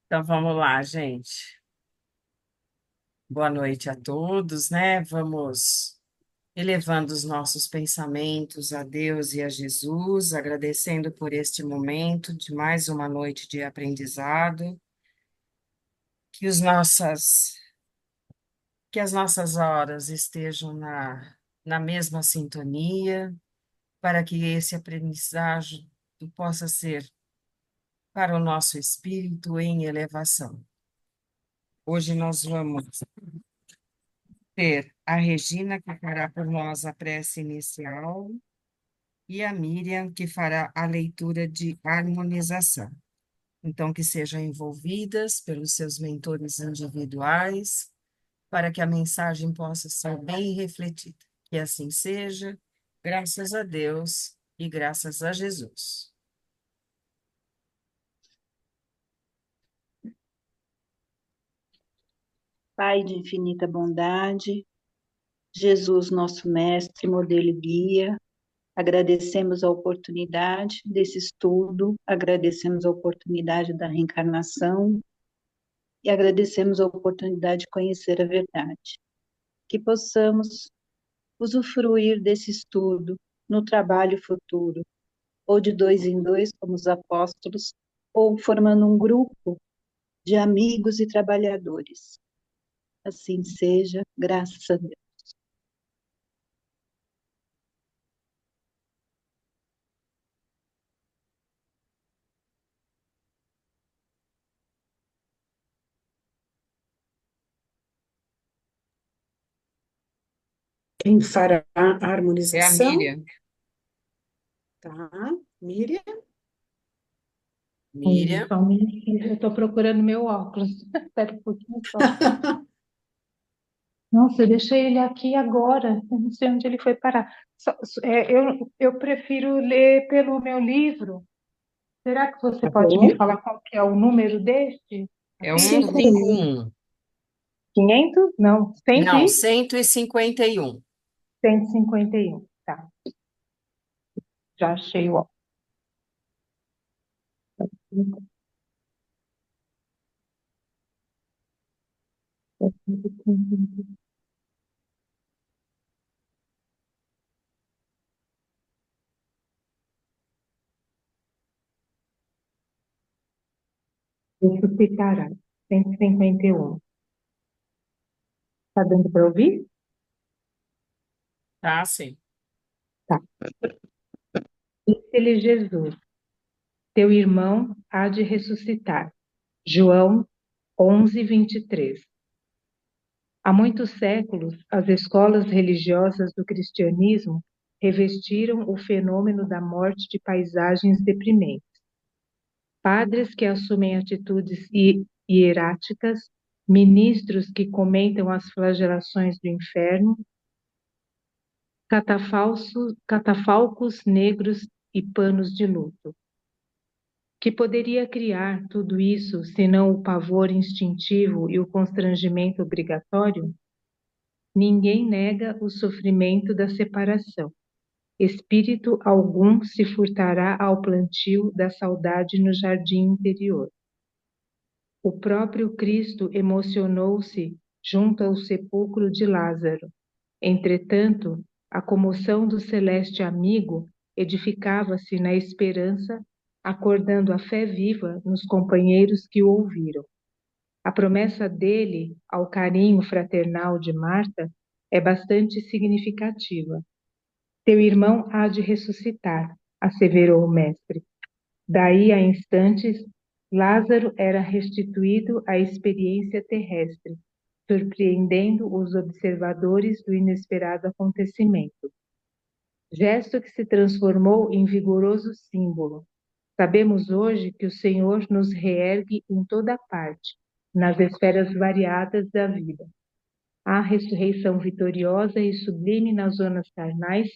Então vamos lá, gente. Boa noite a todos, né? Vamos elevando os nossos pensamentos a Deus e a Jesus, agradecendo por este momento de mais uma noite de aprendizado, que que as nossas horas estejam na mesma sintonia, para que esse aprendizagem possa ser para o nosso espírito em elevação. Hoje nós vamos ter a Regina, que fará por nós a prece inicial, e a Miriam, que fará a leitura de harmonização. Então, que sejam envolvidas pelos seus mentores individuais, para que a mensagem possa ser bem refletida. Que assim seja, graças a Deus e graças a Jesus. Pai de infinita bondade, Jesus, nosso mestre, modelo e guia, agradecemos a oportunidade desse estudo, agradecemos a oportunidade da reencarnação e agradecemos a oportunidade de conhecer a verdade. Que possamos usufruir desse estudo no trabalho futuro, ou de dois em dois, como os apóstolos, ou formando um grupo de amigos e trabalhadores. Assim seja, graças a Deus. Quem fará a É a harmonização? Miriam. Tá, Miriam. Miriam, Só um minutinho, eu estou procurando meu óculos. Espera um pouquinho só. Nossa, eu deixei ele aqui agora. Eu não sei onde ele foi parar. Eu prefiro ler pelo meu livro. Será que você Tá pode me bom. falar qual que é o número deste? é A cento ficha? e cinquenta e 51. um. 500? Não, 100 Não, e 151. 151. Tá, já achei o óculos. Ressuscitará. 151. Tá dando para ouvir? Tá, sim. Tá. Disse-lhe Jesus: Teu irmão há de ressuscitar. João 11:23. Há muitos séculos, as escolas religiosas do cristianismo revestiram o fenômeno da morte de paisagens deprimentes. Padres que assumem atitudes hieráticas, ministros que comentam as flagelações do inferno, catafalcos negros e panos de luto. Que poderia criar tudo isso, senão o pavor instintivo e o constrangimento obrigatório? Ninguém nega o sofrimento da separação. Espírito algum se furtará ao plantio da saudade no jardim interior. O próprio Cristo emocionou-se junto ao sepulcro de Lázaro. Entretanto, a comoção do celeste amigo edificava-se na esperança, acordando a fé viva nos companheiros que o ouviram. A promessa dele ao carinho fraternal de Marta é bastante significativa. Teu irmão há de ressuscitar, asseverou o mestre. Daí a instantes, Lázaro era restituído à experiência terrestre, surpreendendo os observadores do inesperado acontecimento. Gesto que se transformou em vigoroso símbolo. Sabemos hoje que o Senhor nos reergue em toda parte, nas esferas variadas da vida. Há ressurreição vitoriosa e sublime nas zonas carnais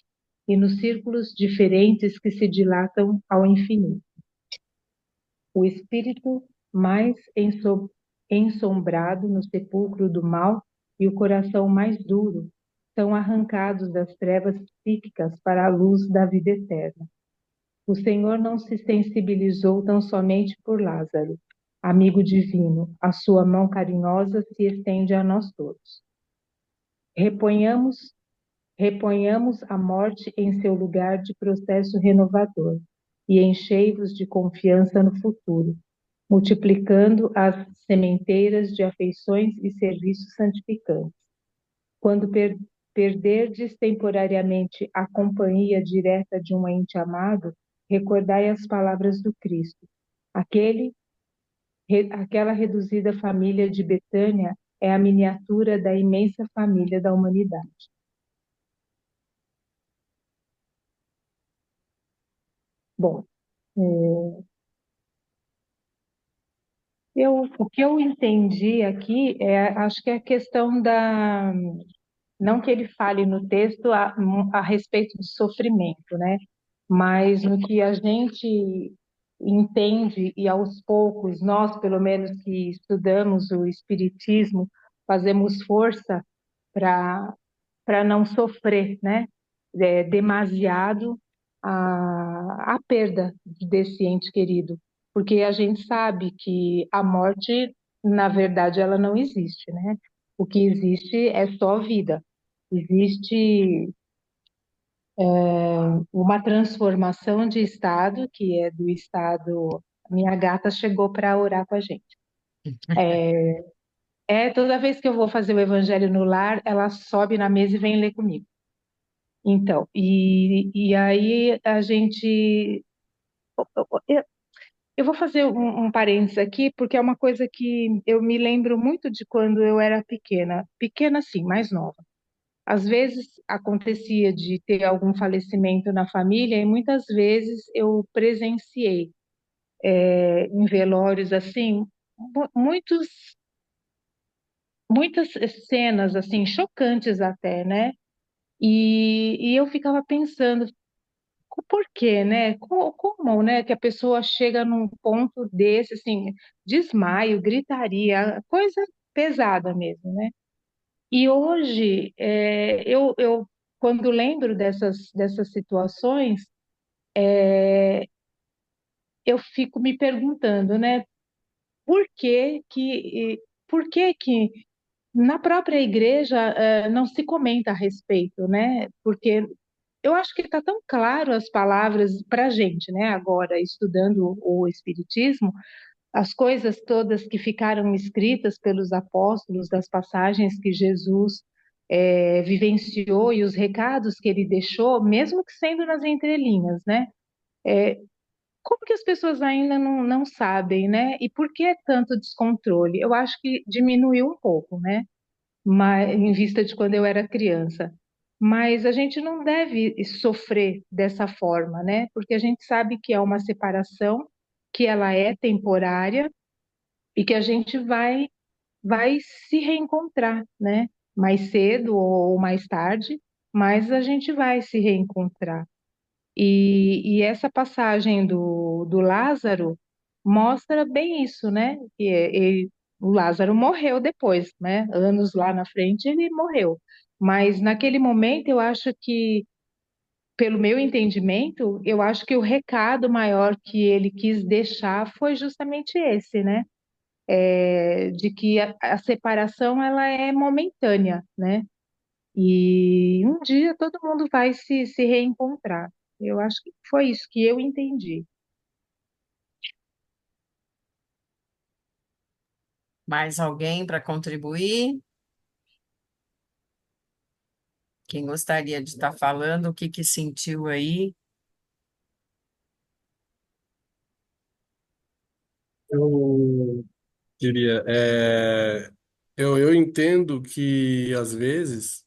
e nos círculos diferentes que se dilatam ao infinito. O espírito mais ensombrado no sepulcro do mal e o coração mais duro são arrancados das trevas psíquicas para a luz da vida eterna. O Senhor não se sensibilizou tão somente por Lázaro. amigo divino, a sua mão carinhosa se estende a nós todos. Reponhamos, reponhamos a morte em seu lugar de processo renovador e enchei-vos de confiança no futuro, multiplicando as sementeiras de afeições e serviços santificantes. Quando perderdes temporariamente a companhia direta de um ente amado, recordai as palavras do Cristo. Aquela reduzida família de Betânia é a miniatura da imensa família da humanidade. Bom, o que eu entendi aqui acho que é a questão da, não que ele fale no texto a respeito de sofrimento, né? Mas no que a gente entende e aos poucos, nós, pelo menos que estudamos o Espiritismo, fazemos força para não sofrer, né? Demasiado a perda desse ente querido, porque a gente sabe que a morte, na verdade, ela não existe, né? O que existe é só vida. Existe uma transformação de estado, que é do estado. Minha gata chegou para orar com a gente. Toda vez que eu vou fazer o Evangelho no lar, ela sobe na mesa e vem ler comigo. Então, e aí a gente. Eu, eu vou fazer um parênteses aqui, porque é uma coisa que eu me lembro muito de quando eu era pequena. Pequena, sim, mais nova. Às vezes acontecia de ter algum falecimento na família e muitas vezes eu presenciei em velórios assim muitos muitas cenas assim chocantes até, né? E eu ficava pensando por quê, né? Como, né, que a pessoa chega num ponto desse assim, desmaio, gritaria, coisa pesada mesmo, né? E hoje, eu quando lembro dessas situações, eu fico me perguntando, né, por que que, por que que na própria igreja não se comenta a respeito, né? Porque eu acho que está tão claro as palavras para a gente, né, agora estudando o Espiritismo, as coisas todas que ficaram escritas pelos apóstolos, das passagens que Jesus vivenciou e os recados que ele deixou, mesmo que sendo nas entrelinhas, né? Como que as pessoas ainda não sabem, né? E por que é tanto descontrole? Eu acho que diminuiu um pouco, né? Mas, em vista de quando eu era criança. Mas a gente não deve sofrer dessa forma, né? Porque a gente sabe que é uma separação, que ela é temporária e que a gente vai se reencontrar, né? Mais cedo ou mais tarde, mas a gente vai se reencontrar. E essa passagem do Lázaro mostra bem isso, né? O Lázaro morreu depois, né? Anos lá na frente ele morreu. Mas naquele momento eu acho que, pelo meu entendimento, eu acho que o recado maior que ele quis deixar foi justamente esse, né? De que a separação ela é momentânea, né? E um dia todo mundo vai se reencontrar. Eu acho que foi isso que eu entendi. Mais alguém para contribuir? Quem gostaria de estar falando, o que que sentiu aí? Eu diria, eu entendo que às vezes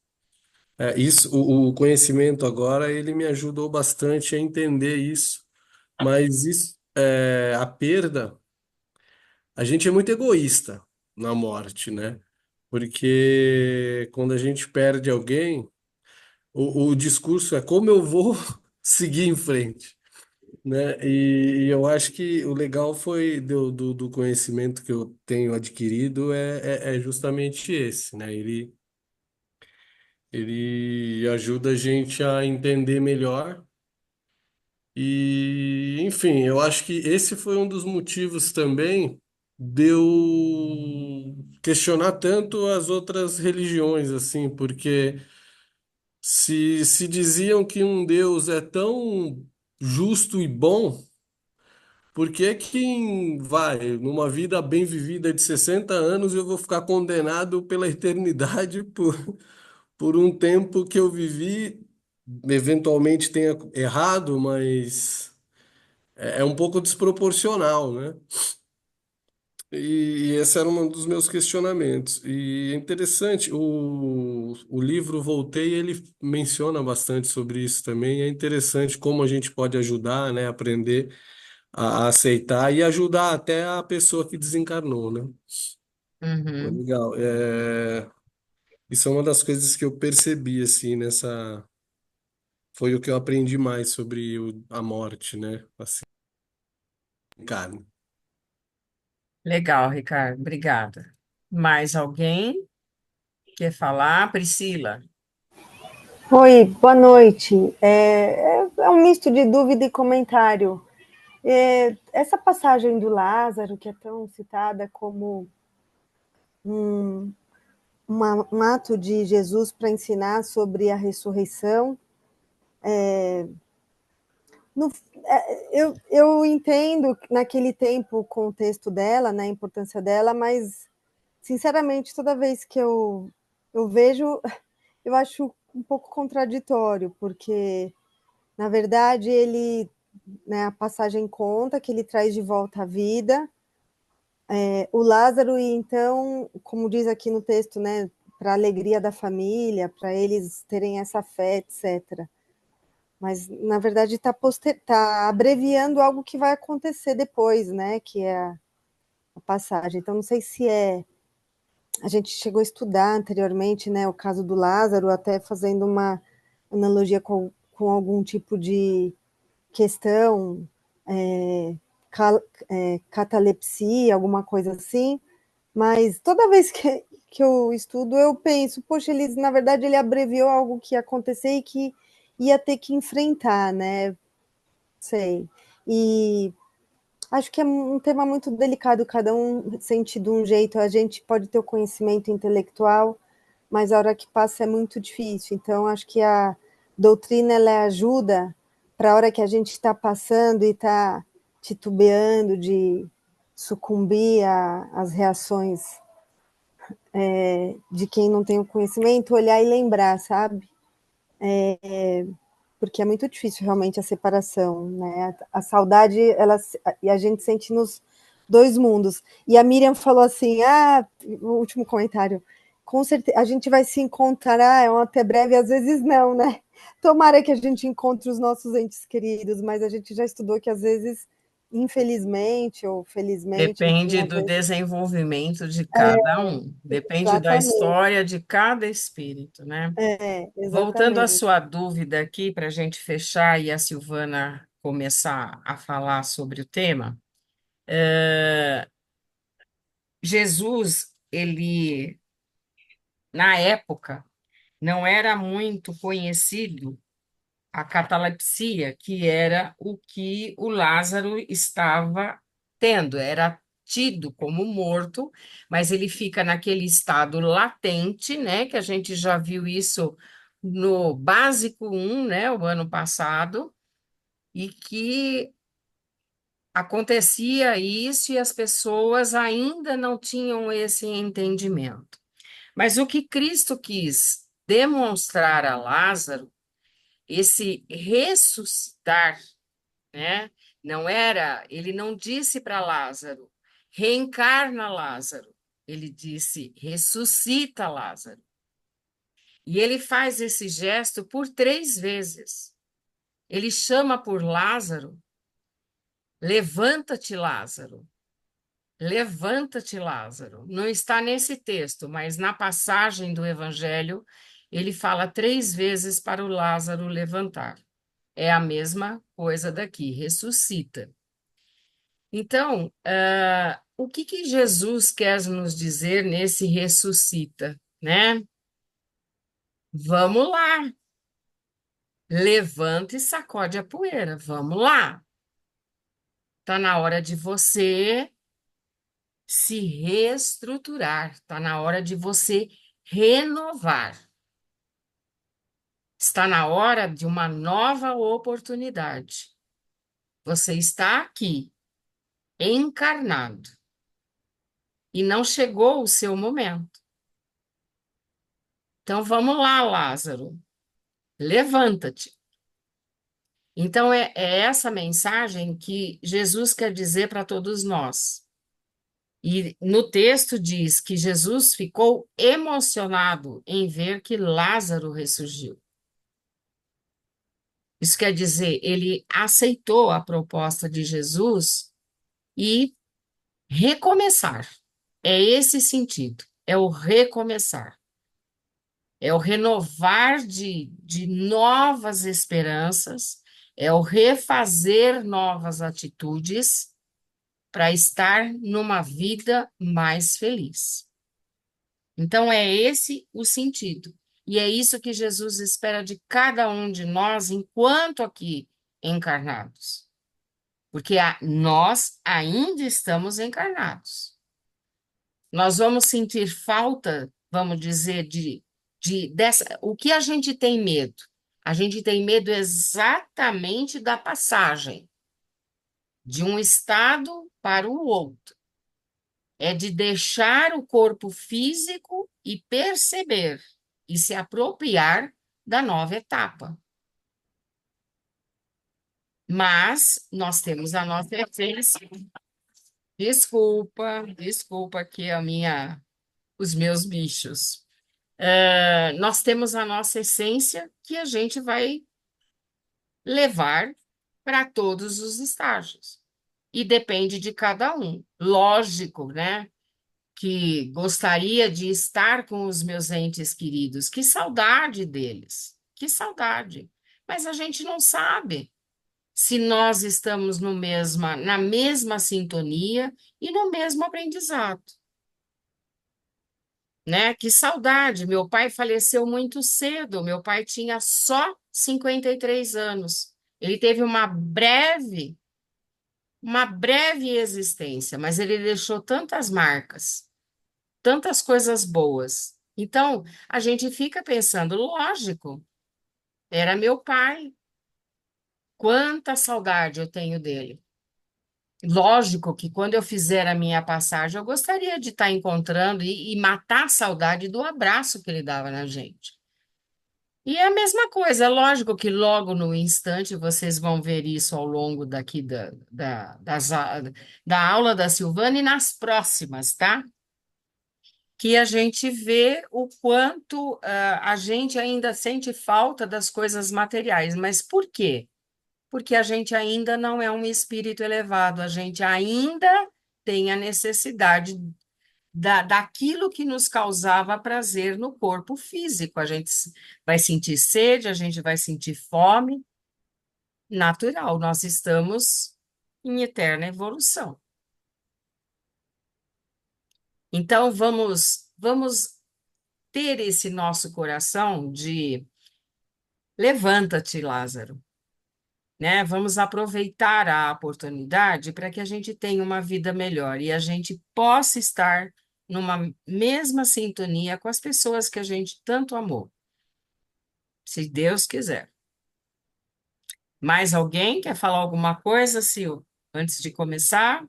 isso, o conhecimento agora ele me ajudou bastante a entender isso, mas isso, a perda, a gente é muito egoísta na morte, né? Porque quando a gente perde alguém, o discurso é como eu vou seguir em frente, né? E eu acho que o legal foi do conhecimento que eu tenho adquirido é justamente esse, né? Ele ajuda a gente a entender melhor e, enfim, eu acho que esse foi um dos motivos também de eu questionar tanto as outras religiões, assim, porque se diziam que um Deus é tão justo e bom, por que que numa vida bem vivida de 60 anos eu vou ficar condenado pela eternidade por um tempo que eu vivi, eventualmente tenha errado, mas é um pouco desproporcional, né? E esse era um dos meus questionamentos. E é interessante, o livro Voltei, ele menciona bastante sobre isso também. É interessante como a gente pode ajudar, né, aprender a aceitar e ajudar até a pessoa que desencarnou, né? Pô, Uhum. legal. Isso é uma das coisas que eu percebi, assim, foi o que eu aprendi mais sobre a morte, né? Assim, carne. Legal, Ricardo. Obrigada. Mais alguém quer falar? Priscila. Oi, boa noite. É um misto de dúvida e comentário. Essa passagem do Lázaro, que é tão citada como um, um ato de Jesus para ensinar sobre a ressurreição, no, eu entendo naquele tempo o contexto dela, né, a importância dela, mas, sinceramente, toda vez que eu vejo, eu acho um pouco contraditório, porque, na verdade, ele, né, a passagem conta que ele traz de volta a vida. O Lázaro, e então, como diz aqui no texto, né, para a alegria da família, para eles terem essa fé, etc. Mas, na verdade, tá abreviando algo que vai acontecer depois, né, que é a passagem. Então, não sei se a gente chegou a estudar anteriormente, né, o caso do Lázaro, até fazendo uma analogia com algum tipo de questão, é, catalepsia, alguma coisa assim, mas toda vez que eu estudo, eu penso, poxa, na verdade, ele abreviou algo que ia acontecer e que ia ter que enfrentar, né? Sei. E acho que é um tema muito delicado, cada um sente de um jeito, a gente pode ter o conhecimento intelectual, mas a hora que passa é muito difícil. Então, acho que a doutrina ela ajuda para a hora que a gente está passando e está titubeando de sucumbir às reações de quem não tem o conhecimento, olhar e lembrar, sabe? Porque é muito difícil realmente a separação, né? A saudade, e a gente sente nos dois mundos. E a Miriam falou assim: o último comentário, com certeza a gente vai se encontrar, é um até breve, às vezes não, né? Tomara que a gente encontre os nossos entes queridos, mas a gente já estudou que às vezes, infelizmente ou felizmente, enfim, Depende às do vezes. desenvolvimento de cada um, depende da Exatamente, história de cada espírito, né? Voltando à exatamente. sua dúvida aqui, para a gente fechar e a Silvana começar a falar sobre o tema, Jesus, ele, na época, não era muito conhecido a catalepsia, que era o que o Lázaro estava tendo, era tido como morto, mas ele fica naquele estado latente, né, que a gente já viu isso no básico um, né, o ano passado, e que acontecia isso e as pessoas ainda não tinham esse entendimento. Mas o que Cristo quis demonstrar a Lázaro, esse ressuscitar, né? Não era, ele não disse para Lázaro, reencarna Lázaro. Ele disse, ressuscita Lázaro. E ele faz esse gesto por 3 vezes. Ele chama por Lázaro, levanta-te, Lázaro. Levanta-te, Lázaro. Não está nesse texto, mas na passagem do Evangelho, ele fala 3 vezes para o Lázaro levantar. É a mesma coisa daqui, ressuscita. Então, o que que Jesus quer nos dizer nesse ressuscita, né? Vamos lá, levanta e sacode a poeira, vamos lá. Tá na hora de você se reestruturar, está na hora de você renovar. Está na hora de uma nova oportunidade. Você está aqui, encarnado, e não chegou o seu momento. Então vamos lá, Lázaro, levanta-te. Então é essa mensagem que Jesus quer dizer para todos nós. E no texto diz que Jesus ficou emocionado em ver que Lázaro ressurgiu. Isso quer dizer, ele aceitou a proposta de Jesus e recomeçar. É esse sentido, é o recomeçar. É o renovar de novas esperanças, é o refazer novas atitudes para estar numa vida mais feliz. Então, é esse o sentido. E é isso que Jesus espera de cada um de nós enquanto aqui encarnados. Porque nós ainda estamos encarnados. Nós vamos sentir falta, vamos dizer, o que a gente tem medo? A gente tem medo exatamente da passagem de um estado para o outro. É de deixar o corpo físico e perceber e se apropriar da nova etapa. Mas nós temos a nossa essência. Desculpa aqui os meus bichos. Nós temos a nossa essência que a gente vai levar para todos os estágios. E depende de cada um. Lógico, né? Que gostaria de estar com os meus entes queridos. Que saudade deles. Que saudade. Mas a gente não sabe se nós estamos na mesma sintonia e no mesmo aprendizado. Né? Que saudade! Meu pai faleceu muito cedo, meu pai tinha só 53 anos. Ele teve uma breve existência, mas ele deixou tantas marcas, tantas coisas boas. Então, a gente fica pensando, lógico, era meu pai. Quanta saudade eu tenho dele. Lógico que quando eu fizer a minha passagem, eu gostaria de estar encontrando e matar a saudade do abraço que ele dava na gente. E é a mesma coisa, é lógico que logo no instante vocês vão ver isso ao longo daqui da aula da Silvana e nas próximas, tá? Que a gente vê o quanto a gente ainda sente falta das coisas materiais. Mas por quê? Porque a gente ainda não é um espírito elevado, a gente ainda tem a necessidade daquilo que nos causava prazer no corpo físico. A gente vai sentir sede, a gente vai sentir fome, natural, nós estamos em eterna evolução. Então, vamos ter esse nosso coração de levanta-te, Lázaro. Né? Vamos aproveitar a oportunidade para que a gente tenha uma vida melhor e a gente possa estar numa mesma sintonia com as pessoas que a gente tanto amou, se Deus quiser. Mais alguém quer falar alguma coisa, Sil, antes de começar?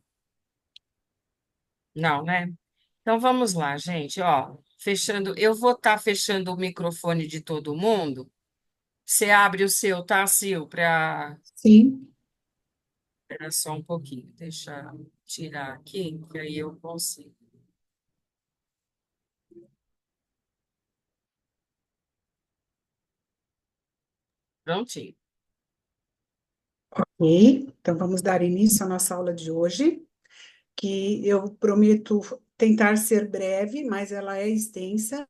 Não, né? Então vamos lá, gente, ó, fechando, eu vou estar fechando o microfone de todo mundo. Você abre o seu, tá, Sil, para Sim. Espera só um pouquinho, deixa eu tirar aqui, que aí eu consigo. Prontinho. Ok, então vamos dar início à nossa aula de hoje, que eu prometo tentar ser breve, mas ela é extensa.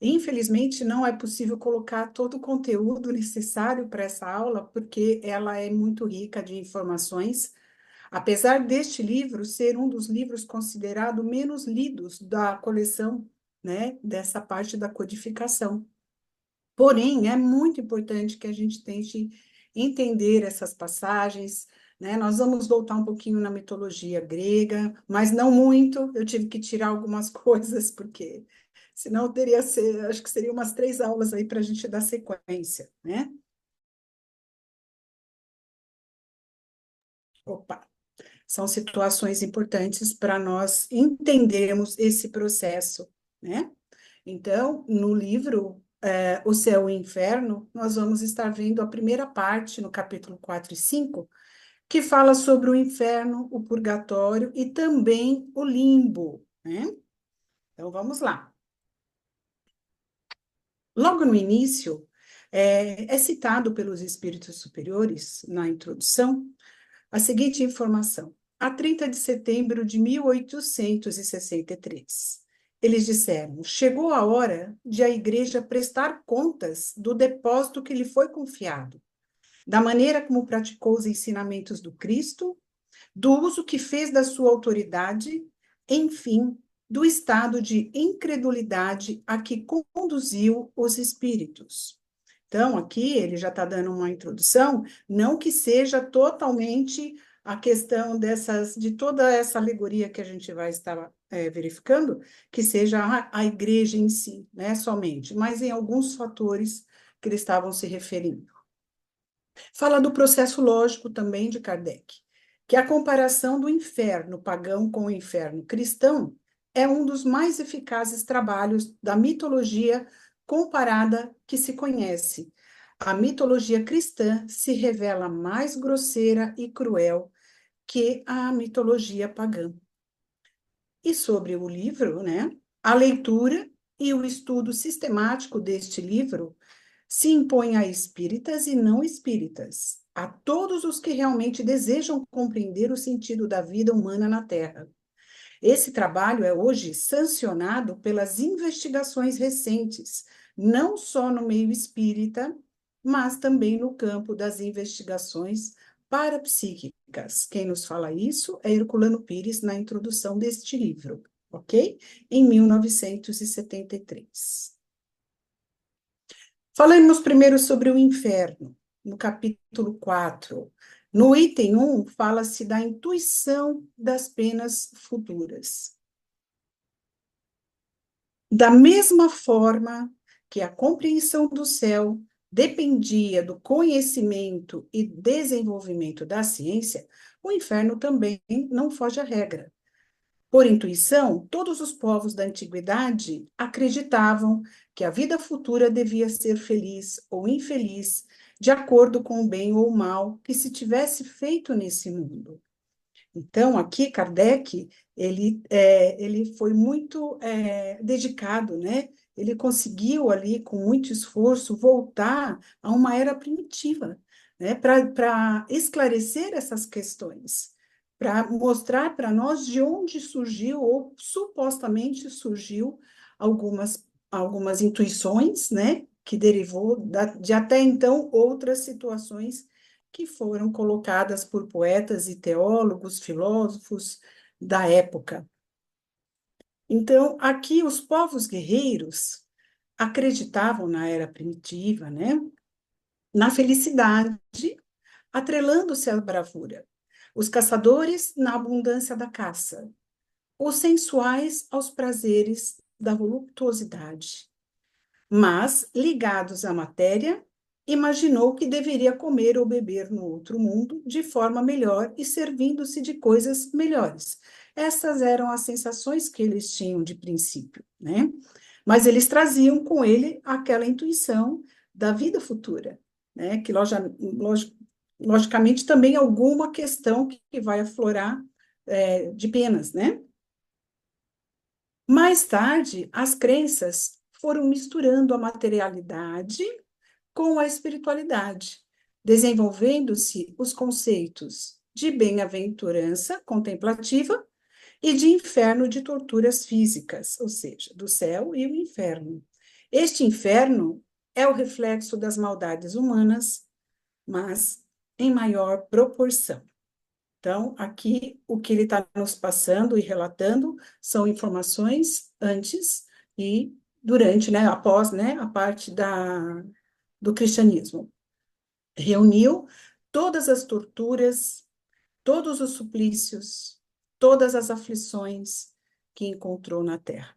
Infelizmente, não é possível colocar todo o conteúdo necessário para essa aula, porque ela é muito rica de informações. Apesar deste livro ser um dos livros considerado menos lidos da coleção, né, dessa parte da codificação. Porém, é muito importante que a gente tente entender essas passagens, né? Nós vamos voltar um pouquinho na mitologia grega, mas não muito. Eu tive que tirar algumas coisas, porque senão teria ser, acho que seria umas 3 aulas aí para a gente dar sequência, né? Opa, são situações importantes para nós entendermos esse processo, né? Então, no livro O Céu e o Inferno, nós vamos estar vendo a primeira parte, no capítulo 4 e 5, que fala sobre o inferno, o purgatório e também o limbo, né? Então, vamos lá. Logo no início, é citado pelos espíritos superiores, na introdução, a seguinte informação. A 30 de setembro de 1863, eles disseram: chegou a hora de a igreja prestar contas do depósito que lhe foi confiado, da maneira como praticou os ensinamentos do Cristo, do uso que fez da sua autoridade, enfim, do estado de incredulidade a que conduziu os espíritos. Então, aqui ele já está dando uma introdução, não que seja totalmente a questão de toda essa alegoria que a gente vai estar verificando, que seja a igreja em si, né, somente, mas em alguns fatores que eles estavam se referindo. Fala do processo lógico também de Kardec, que a comparação do inferno pagão com o inferno cristão é um dos mais eficazes trabalhos da mitologia comparada que se conhece. A mitologia cristã se revela mais grosseira e cruel que a mitologia pagã. E sobre o livro, né? A leitura e o estudo sistemático deste livro se impõe a espíritas e não espíritas, a todos os que realmente desejam compreender o sentido da vida humana na Terra. Esse trabalho é hoje sancionado pelas investigações recentes, não só no meio espírita, mas também no campo das investigações parapsíquicas. Quem nos fala isso é Herculano Pires, na introdução deste livro, ok? Em 1973. Falamos primeiro sobre o inferno, no capítulo 4. No item 1, fala-se da intuição das penas futuras. Da mesma forma que a compreensão do céu dependia do conhecimento e desenvolvimento da ciência, o inferno também não foge à regra. Por intuição, todos os povos da antiguidade acreditavam que a vida futura devia ser feliz ou infeliz, de acordo com o bem ou o mal que se tivesse feito nesse mundo. Então, aqui, Kardec, ele foi muito dedicado, né? Ele conseguiu ali, com muito esforço, voltar a uma era primitiva, né? Para esclarecer essas questões, para mostrar para nós de onde surgiu, ou supostamente surgiu, algumas intuições, né? Que derivou de até então outras situações que foram colocadas por poetas e teólogos, filósofos da época. Então, aqui os povos guerreiros acreditavam na era primitiva, né, na felicidade, atrelando-se à bravura. Os caçadores na abundância da caça, os sensuais aos prazeres da voluptuosidade. Mas, ligados à matéria, imaginou que deveria comer ou beber no outro mundo de forma melhor e servindo-se de coisas melhores. Essas eram as sensações que eles tinham de princípio, né? Mas eles traziam com ele aquela intuição da vida futura, né? Que logicamente também alguma questão que vai aflorar de penas, né? Mais tarde, as crenças foram misturando a materialidade com a espiritualidade, desenvolvendo-se os conceitos de bem-aventurança contemplativa e de inferno de torturas físicas, ou seja, do céu e o inferno. Este inferno é o reflexo das maldades humanas, mas em maior proporção. Então, aqui, o que ele está nos passando e relatando são informações antes e durante, né, após, né, a parte do cristianismo. Reuniu todas as torturas, todos os suplícios, todas as aflições que encontrou na terra.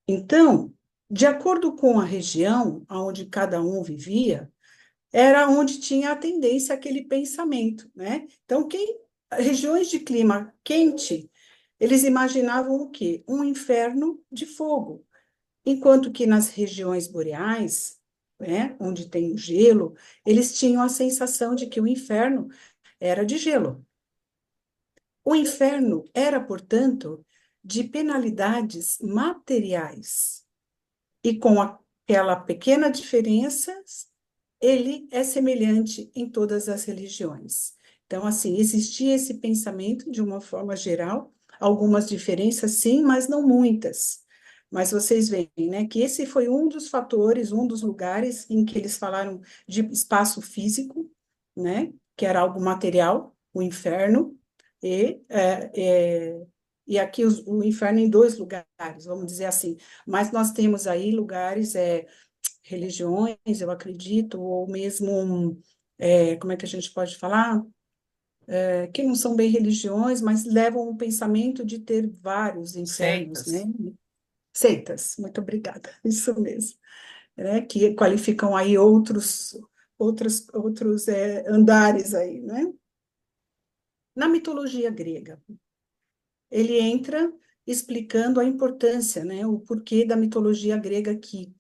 Então, de acordo com a região onde cada um vivia, era onde tinha a tendência aquele pensamento, né? Então, regiões de clima quente, eles imaginavam o quê? Um inferno de fogo, enquanto que nas regiões boreais, né, onde tem o gelo, eles tinham a sensação de que o inferno era de gelo. O inferno era, portanto, de penalidades materiais. E com aquela pequena diferença, ele é semelhante em todas as religiões. Então, assim, existia esse pensamento de uma forma geral, algumas diferenças sim, mas não muitas. Mas vocês veem, né, que esse foi um dos fatores, um dos lugares em que eles falaram de espaço físico, né, que era algo material, o inferno, e, e aqui o inferno em dois lugares, vamos dizer assim. Mas nós temos aí lugares, religiões, eu acredito, ou mesmo, como é que a gente pode falar? Que não são bem religiões, mas levam o pensamento de ter vários infernos, né? Seitas. Seitas, muito obrigada, isso mesmo, né? Que qualificam aí outros andares aí, né? Na mitologia grega, ele entra explicando a importância, né? O porquê da mitologia grega aqui.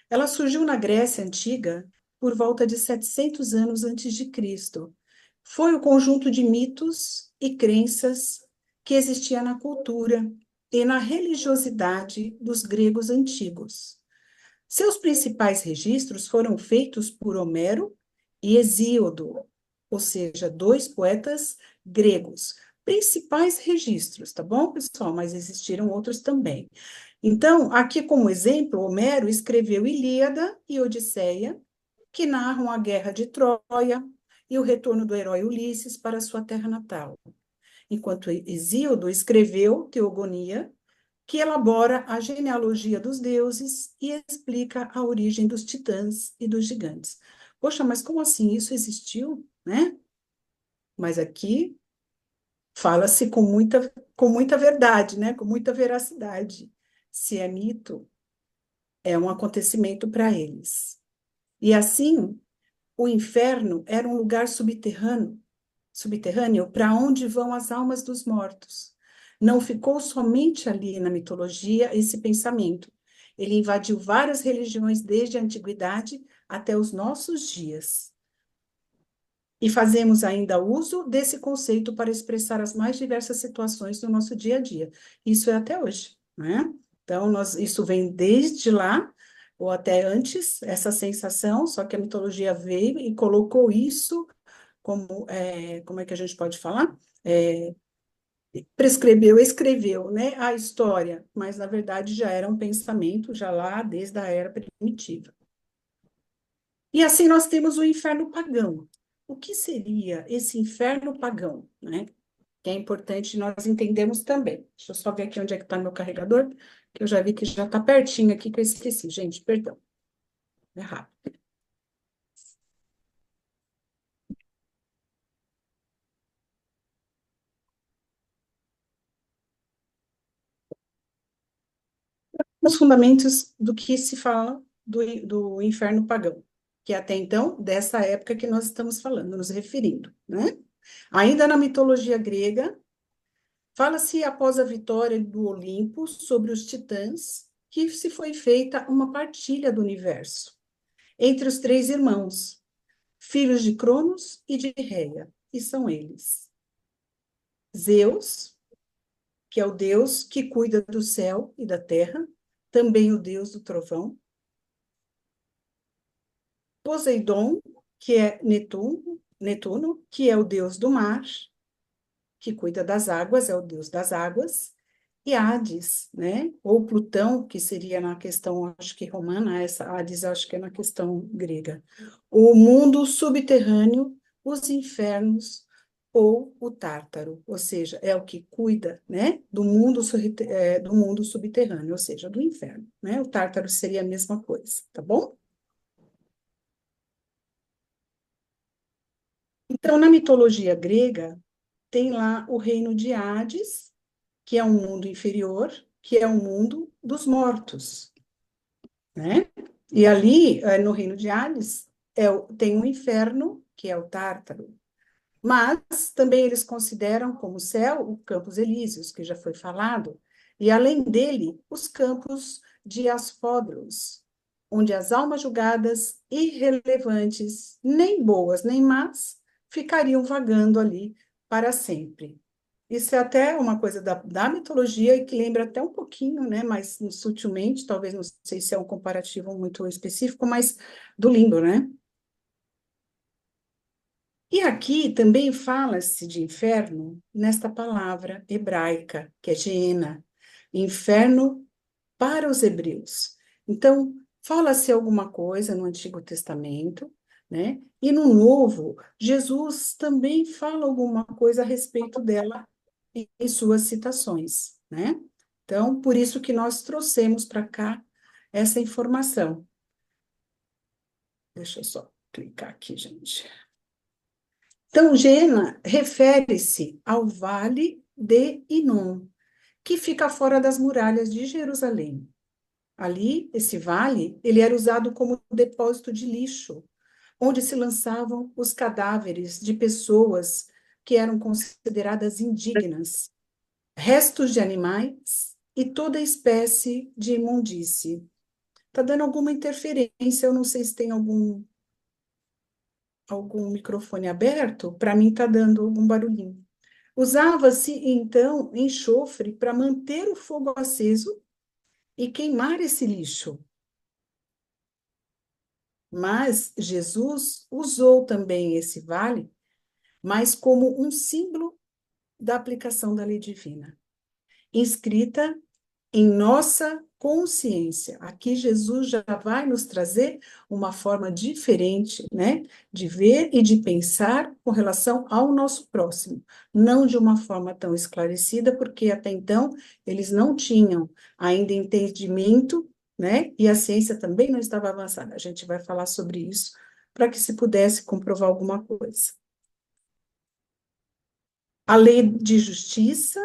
Ela surgiu na Grécia Antiga por volta de 700 anos antes de Cristo. Foi o conjunto de mitos e crenças que existia na cultura e na religiosidade dos gregos antigos. Seus principais registros foram feitos por Homero e Hesíodo, ou seja, dois poetas gregos. Principais registros, tá bom, pessoal? Mas existiram outros também. Então, aqui como exemplo, Homero escreveu Ilíada e Odisseia, que narram a guerra de Troia e o retorno do herói Ulisses para sua terra natal. Enquanto Hesíodo escreveu Teogonia, que elabora a genealogia dos deuses e explica a origem dos titãs e dos gigantes. Poxa, mas como assim? Isso existiu, né? Mas aqui fala-se com muita verdade, né? Com muita veracidade. Se é mito, é um acontecimento para eles. E assim, o inferno era um lugar subterrâneo para onde vão as almas dos mortos. Não ficou somente ali na mitologia esse pensamento. Ele invadiu várias religiões desde a antiguidade até os nossos dias. E fazemos ainda uso desse conceito para expressar as mais diversas situações do nosso dia a dia. Isso é até hoje, né? Então, isso vem desde lá, ou até antes, essa sensação, só que a mitologia veio e colocou isso como é que a gente pode falar? Escreveu, né, a história, mas, na verdade, já era um pensamento, já lá desde a era primitiva. E assim nós temos o inferno pagão. O que seria esse inferno pagão, né? Que é importante nós entendermos também. Deixa eu só ver aqui onde é que está meu carregador, que eu já vi que já está pertinho aqui, que eu esqueci. Gente, perdão. É rápido. Os fundamentos do que se fala do inferno pagão, que é até então, dessa época que nós estamos falando, nos referindo, né? Ainda na mitologia grega, fala-se após a vitória do Olimpo sobre os titãs, que se foi feita uma partilha do universo entre os três irmãos, filhos de Cronos e de Reia, e são eles: Zeus, que é o deus que cuida do céu e da terra, também o deus do trovão; Poseidon, que é Netuno, que é o deus do mar, que cuida das águas, é o deus das águas; e Hades, né? Ou Plutão, que seria na questão, acho que romana, essa Hades, acho que é na questão grega. O mundo subterrâneo, os infernos ou o Tártaro, ou seja, é o que cuida, né, do mundo subterrâneo, ou seja, do inferno, né? O Tártaro seria a mesma coisa, tá bom? Então, na mitologia grega, tem lá o reino de Hades, que é um mundo inferior, que é o mundo dos mortos, né? E ali, no reino de Hades, tem o inferno, que é o Tártaro. Mas também eles consideram como céu o Campos Elíseos, que já foi falado, e além dele, os campos de Asfodros, onde as almas julgadas irrelevantes, nem boas nem más, ficariam vagando ali para sempre. Isso é até uma coisa da mitologia e que lembra até um pouquinho, né, mas sutilmente, talvez não sei se é um comparativo muito específico, mas do limbo, né? E aqui também fala-se de inferno nesta palavra hebraica, que é Geena, inferno para os hebreus. Então, fala-se alguma coisa no Antigo Testamento, né? E no Novo, Jesus também fala alguma coisa a respeito dela em suas citações, né? Então, por isso que nós trouxemos para cá essa informação. Deixa eu só clicar aqui, gente. Então, Gena refere-se ao vale de Inom, que fica fora das muralhas de Jerusalém. Ali, esse vale, ele era usado como depósito de lixo, onde se lançavam os cadáveres de pessoas que eram consideradas indignas, restos de animais e toda espécie de imundície. Está dando alguma interferência, eu não sei se tem algum microfone aberto, para mim está dando algum barulhinho. Usava-se, então, enxofre para manter o fogo aceso e queimar esse lixo. Mas Jesus usou também esse vale, mas como um símbolo da aplicação da lei divina, inscrita em nossa consciência. Aqui Jesus já vai nos trazer uma forma diferente, né, de ver e de pensar com relação ao nosso próximo, não de uma forma tão esclarecida, porque até então eles não tinham ainda entendimento, né, e a ciência também não estava avançada. A gente vai falar sobre isso para que se pudesse comprovar alguma coisa. A lei de justiça.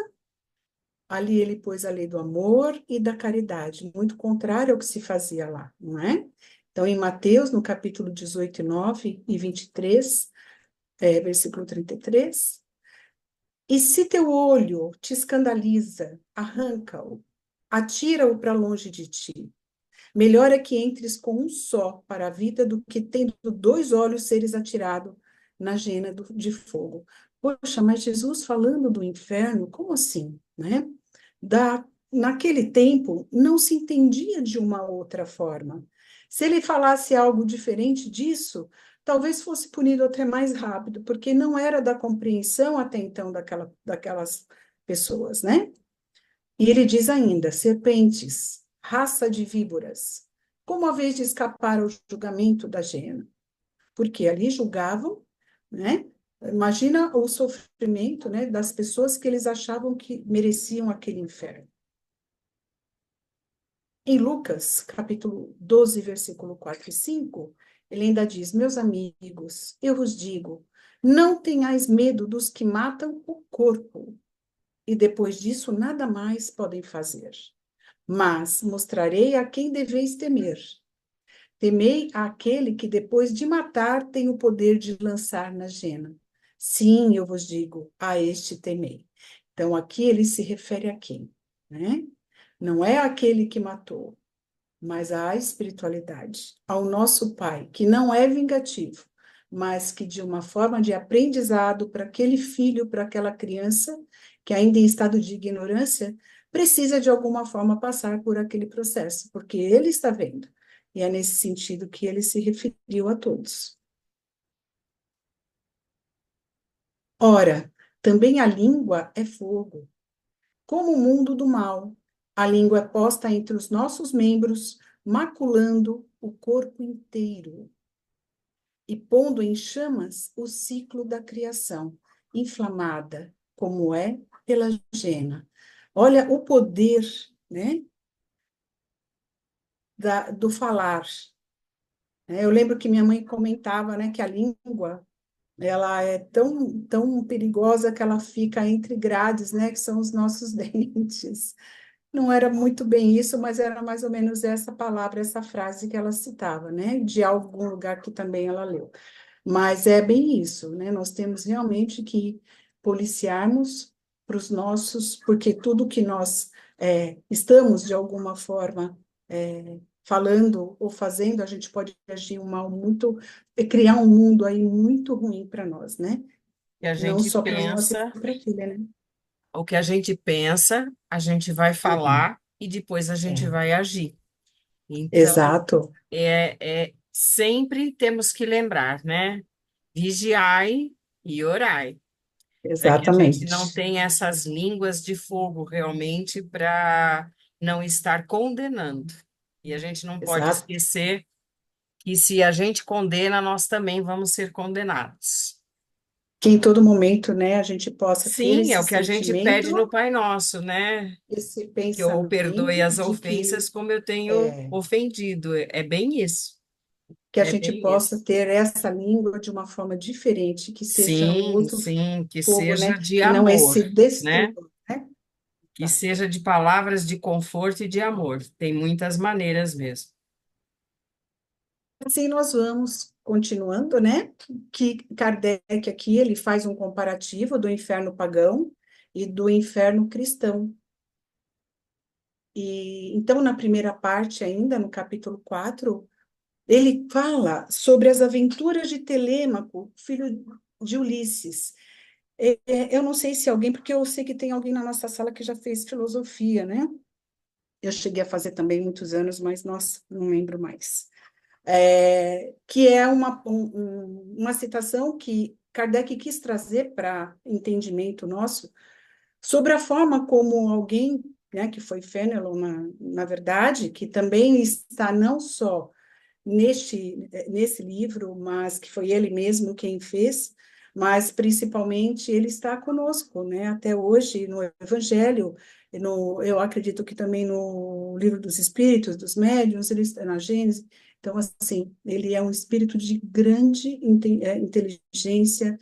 Ali ele pôs a lei do amor e da caridade, muito contrário ao que se fazia lá, não é? Então, em Mateus, no capítulo 18, 9 e 23, versículo 33, e se teu olho te escandaliza, arranca-o, atira-o para longe de ti. Melhor é que entres com um só para a vida do que tendo dois olhos seres atirado na gena de fogo. Poxa, mas Jesus falando do inferno, como assim, né? Naquele tempo, não se entendia de uma outra forma. Se ele falasse algo diferente disso, talvez fosse punido até mais rápido, porque não era da compreensão até então daquelas pessoas, né? E ele diz ainda: serpentes, raça de víboras, como a vez de escapar ao julgamento da Gena? Porque ali julgavam, né? Imagina o sofrimento, né, das pessoas que eles achavam que mereciam aquele inferno. Em Lucas, capítulo 12, versículo 4 e 5, ele ainda diz: meus amigos, eu vos digo, não tenhais medo dos que matam o corpo, e depois disso nada mais podem fazer. Mas mostrarei a quem deveis temer. Temei àquele que depois de matar tem o poder de lançar na gena. Sim, eu vos digo, a este temei. Então, aqui ele se refere a quem, né? Não é aquele que matou, mas à espiritualidade, ao nosso Pai, que não é vingativo, mas que de uma forma de aprendizado para aquele filho, para aquela criança, que ainda em estado de ignorância, precisa de alguma forma passar por aquele processo, porque ele está vendo. E é nesse sentido que ele se referiu a todos. Ora, também a língua é fogo. Como o mundo do mal, a língua é posta entre os nossos membros, maculando o corpo inteiro e pondo em chamas o ciclo da criação, inflamada, como é pela gena. Olha o poder, né, do falar. Eu lembro que minha mãe comentava, né, que a língua, ela é tão perigosa que ela fica entre grades, né, que são os nossos dentes. Não era muito bem isso, mas era mais ou menos essa palavra, essa frase que ela citava, né, de algum lugar que também ela leu. Mas é bem isso, né, nós temos realmente que policiarmos para os nossos, porque tudo que nós estamos, de alguma forma, falando ou fazendo, a gente pode agir um mal muito, criar um mundo aí muito ruim para nós, né? E a Não gente só para nós, pensa, mas para filha, né? o que a gente pensa, a gente vai Uhum. falar e depois a gente É, vai agir. Então, exato, sempre temos que lembrar, né? Vigiai e orai, para que a gente não exatamente. tenha essas línguas de fogo realmente para não estar condenando. E a gente não pode Exato. esquecer que se a gente condena, nós também vamos ser condenados. Que em todo momento, né, a gente possa ter Sim, é esse o que a gente pede no sentimento, Pai Nosso, né? esse Que eu perdoe pensamento as de que ofensas como eu tenho é, ofendido. É bem isso. que a É gente bem possa isso. ter essa língua de uma forma diferente, que seja o Sim, outro sim, que fogo, né? seja de E não amor, esse né? destruidor, né? Que Tá. seja de palavras de conforto e de amor. Tem muitas maneiras mesmo. Assim nós vamos continuando, né? Que Kardec aqui ele faz um comparativo do inferno pagão e do inferno cristão. E então na primeira parte ainda, no capítulo 4 ele fala sobre as aventuras de Telêmaco, filho de Ulisses. Eu não sei se alguém, porque eu sei que tem alguém na nossa sala que já fez filosofia, né? Eu cheguei a fazer também muitos anos, mas, nossa, não lembro mais. Que é uma citação que Kardec quis trazer para entendimento nosso sobre a forma como alguém, né, que foi Fénelon, na verdade, que também está não só nesse livro, mas que foi ele mesmo quem fez, mas principalmente ele está conosco, né? Até hoje no Evangelho, eu acredito que também no livro dos Espíritos, dos Médiuns, ele está na Gênesis. Então, assim, ele é um espírito de grande inteligência,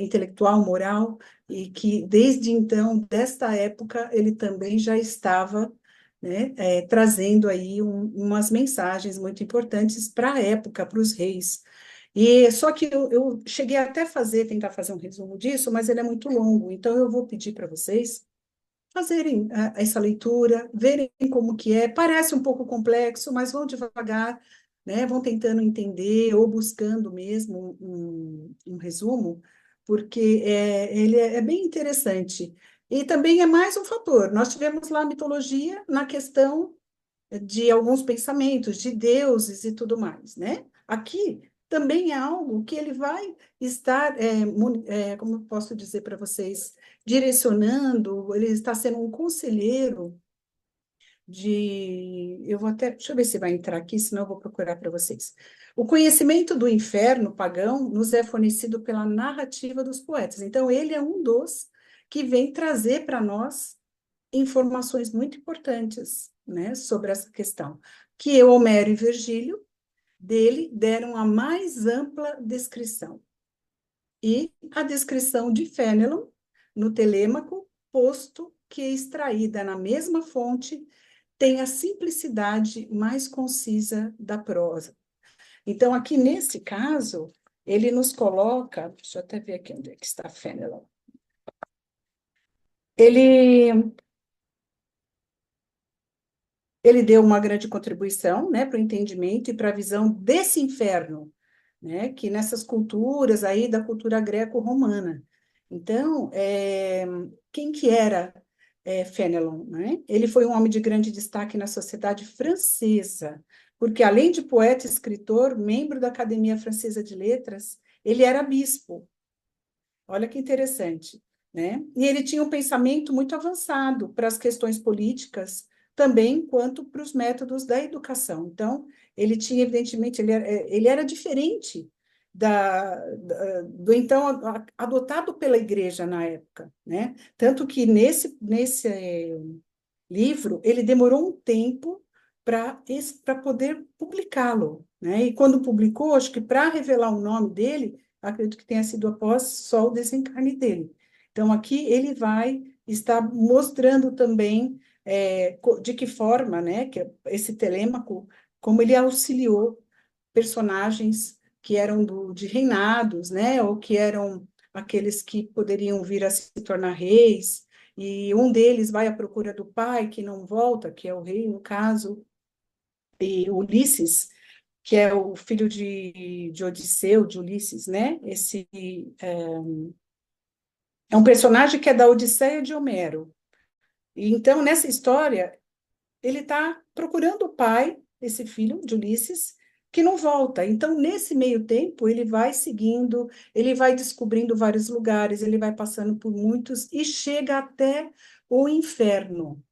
intelectual, moral, e que desde então, desta época, ele também já estava, né, trazendo aí umas mensagens muito importantes para a época, para os reis. E só que eu cheguei até tentar fazer um resumo disso, mas ele é muito longo, então eu vou pedir para vocês fazerem essa leitura, verem como que é. Parece um pouco complexo, mas vão devagar, né? Vão tentando entender ou buscando mesmo um resumo, porque ele é bem interessante. E também é mais um fator. Nós tivemos lá a mitologia na questão de alguns pensamentos, de deuses e tudo mais, né? Aqui também é algo que ele vai estar, como eu posso dizer para vocês, direcionando, ele está sendo um conselheiro eu vou até, deixa eu ver se vai entrar aqui, senão eu vou procurar para vocês. O conhecimento do inferno pagão nos é fornecido pela narrativa dos poetas. Então, ele é um dos que vem trazer para nós informações muito importantes, né, sobre essa questão, que Homero e Virgílio, dele, deram a mais ampla descrição. E a descrição de Fénelon, no Telêmaco, posto que é extraída na mesma fonte, tem a simplicidade mais concisa da prosa. Então, aqui nesse caso, ele nos coloca, deixa eu até ver aqui onde é que está Fénelon. Ele Ele deu uma grande contribuição, né, para o entendimento e para a visão desse inferno, né, que nessas culturas aí da cultura greco-romana. Então, quem que era Fénelon, né? Ele foi um homem de grande destaque na sociedade francesa, porque além de poeta e escritor, membro da Academia Francesa de Letras, ele era bispo. Olha que interessante, né? E ele tinha um pensamento muito avançado para as questões políticas, também quanto para os métodos da educação. Então, ele tinha, evidentemente, ele era diferente do então adotado pela igreja na época, né? Tanto que nesse livro, ele demorou um tempo para poder publicá-lo, né? E quando publicou, acho que para revelar o nome dele, acredito que tenha sido após só o desencarne dele. Então, aqui ele vai estar mostrando também de que forma, né, que esse Telêmaco, como ele auxiliou personagens que eram de reinados, né, ou que eram aqueles que poderiam vir a se tornar reis, e um deles vai à procura do pai, que não volta, que é o rei, no caso, e Ulisses, que é o filho de Odisseu, de Ulisses, né? Esse é um personagem que é da Odisseia de Homero. E então, nessa história, ele está procurando o pai, esse filho de Ulisses, que não volta. Então, nesse meio tempo, ele vai seguindo, ele vai descobrindo vários lugares, ele vai passando por muitos e chega até o inferno,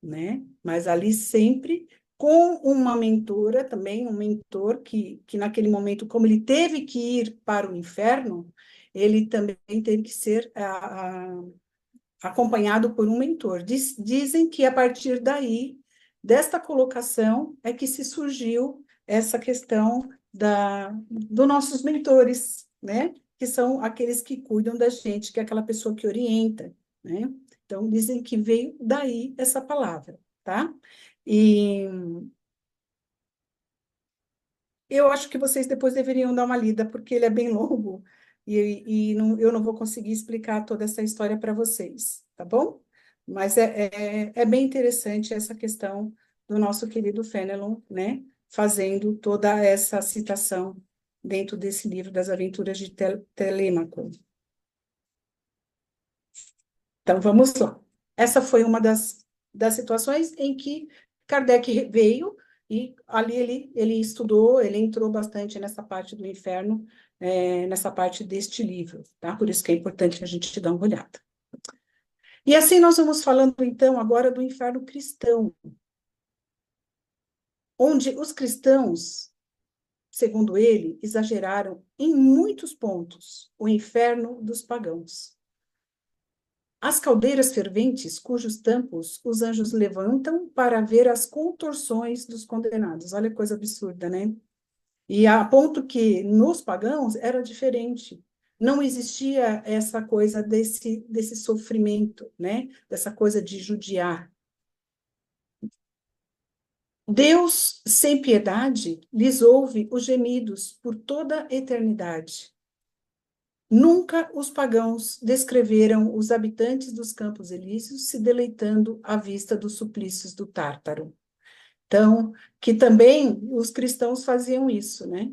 né? Mas ali sempre com uma mentora também, um mentor que naquele momento, como ele teve que ir para o inferno, ele também teve que ser acompanhado por um mentor. Dizem que a partir daí, desta colocação, é que se surgiu essa questão dos nossos mentores, né? Que são aqueles que cuidam da gente, que é aquela pessoa que orienta, né? Então, dizem que veio daí essa palavra, tá? E eu acho que vocês depois deveriam dar uma lida, porque ele é bem longo eu não vou conseguir explicar toda essa história para vocês, tá bom? Mas é bem interessante essa questão do nosso querido Fénelon, né? Fazendo toda essa citação dentro desse livro das Aventuras de Telêmaco. Então, vamos lá. Essa foi uma das situações em que Kardec veio e ali ele estudou, ele entrou bastante nessa parte do inferno, nessa parte deste livro, tá? Por isso que é importante a gente dar uma olhada. E assim nós vamos falando, então, agora do inferno cristão, onde os cristãos, segundo ele, exageraram em muitos pontos o inferno dos pagãos. As caldeiras ferventes, cujos tampos os anjos levantam para ver as contorções dos condenados. Olha que coisa absurda, né? E a ponto que nos pagãos era diferente. Não existia essa coisa desse sofrimento, né? Dessa coisa de judiar. Deus, sem piedade, lhes ouve os gemidos por toda a eternidade. Nunca os pagãos descreveram os habitantes dos Campos Elíseos se deleitando à vista dos suplícios do Tártaro. Então, que também os cristãos faziam isso, né?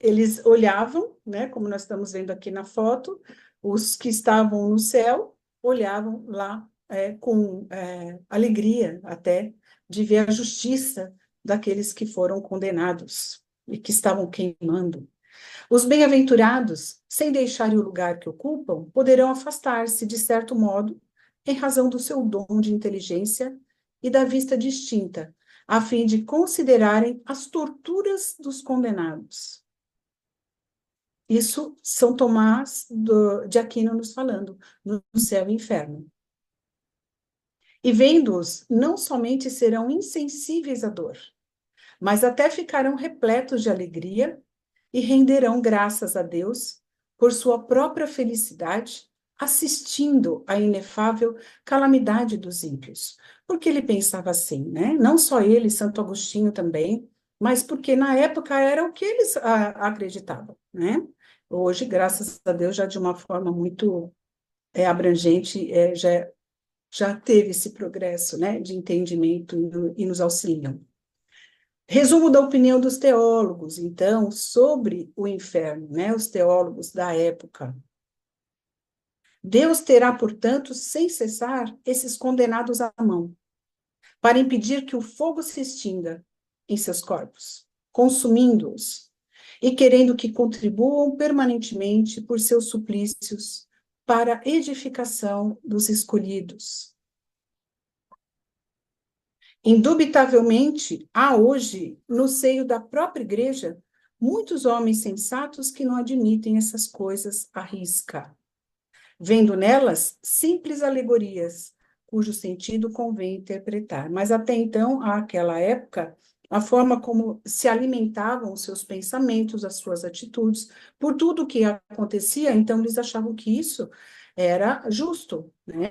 Eles olhavam, né, como nós estamos vendo aqui na foto, os que estavam no céu olhavam lá com alegria até de ver a justiça daqueles que foram condenados e que estavam queimando. Os bem-aventurados, sem deixarem o lugar que ocupam, poderão afastar-se, de certo modo, em razão do seu dom de inteligência e da vista distinta, a fim de considerarem as torturas dos condenados. Isso São Tomás de Aquino nos falando, no céu e inferno. E vendo-os, não somente serão insensíveis à dor, mas até ficarão repletos de alegria e renderão graças a Deus por sua própria felicidade, assistindo à inefável calamidade dos ímpios. Porque ele pensava assim, né? Não só ele, Santo Agostinho também, mas porque na época era o que eles acreditavam, né? Hoje, graças a Deus, já de uma forma muito abrangente, já teve esse progresso, né, de entendimento e nos auxiliam. Resumo da opinião dos teólogos, então, sobre o inferno, né, os teólogos da época. Deus terá, portanto, sem cessar, esses condenados à mão, para impedir que o fogo se extinga em seus corpos, consumindo-os, e querendo que contribuam permanentemente por seus suplícios para a edificação dos escolhidos. Indubitavelmente, há hoje, no seio da própria igreja, muitos homens sensatos que não admitem essas coisas à risca, vendo nelas simples alegorias, cujo sentido convém interpretar. Mas até então, àquela época, a forma como se alimentavam os seus pensamentos, as suas atitudes, por tudo que acontecia, então eles achavam que isso era justo, né?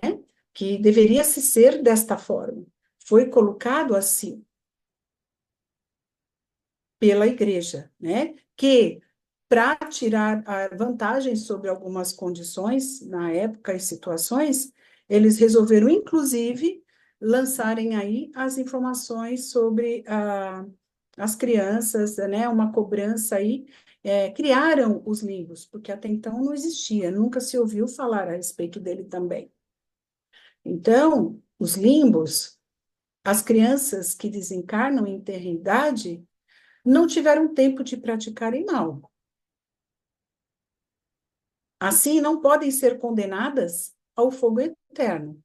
Que deveria se ser desta forma. Foi colocado assim pela igreja, né? Que para tirar a vantagem sobre algumas condições na época e situações, eles resolveram, inclusive, lançarem aí as informações sobre as crianças, né? Uma cobrança aí. Criaram os livros, porque até então não existia, nunca se ouviu falar a respeito dele também. Então, os limbos, as crianças que desencarnam em terra-idade, não tiveram tempo de praticarem mal. Assim, não podem ser condenadas ao fogo eterno.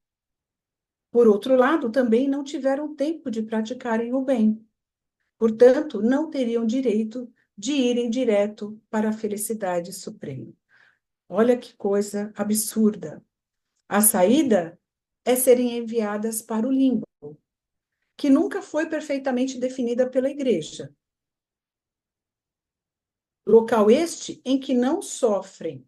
Por outro lado, também não tiveram tempo de praticarem o bem. Portanto, não teriam direito de irem direto para a felicidade suprema. Olha que coisa absurda. A saída é serem enviadas para o limbo, que nunca foi perfeitamente definida pela igreja. Local este em que não sofrem,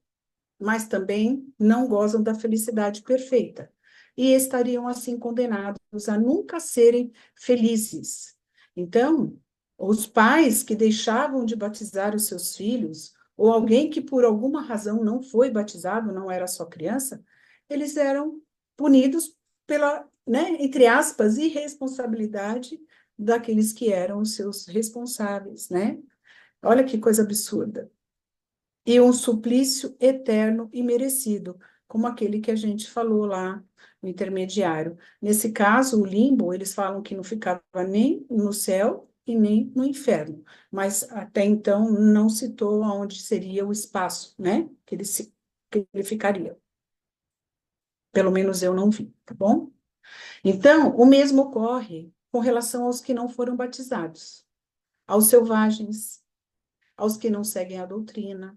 mas também não gozam da felicidade perfeita, e estariam assim condenados a nunca serem felizes. Então, os pais que deixavam de batizar os seus filhos, ou alguém que por alguma razão não foi batizado, não era só criança, eles eram punidos pela, né, entre aspas, irresponsabilidade daqueles que eram os seus responsáveis, né? Olha que coisa absurda. E um suplício eterno e merecido, como aquele que a gente falou lá no intermediário. Nesse caso, o limbo, eles falam que não ficava nem no céu e nem no inferno, mas até então não citou aonde seria o espaço, né, que ele ficaria. Pelo menos eu não vi, tá bom? Então, o mesmo ocorre com relação aos que não foram batizados, aos selvagens, aos que não seguem a doutrina,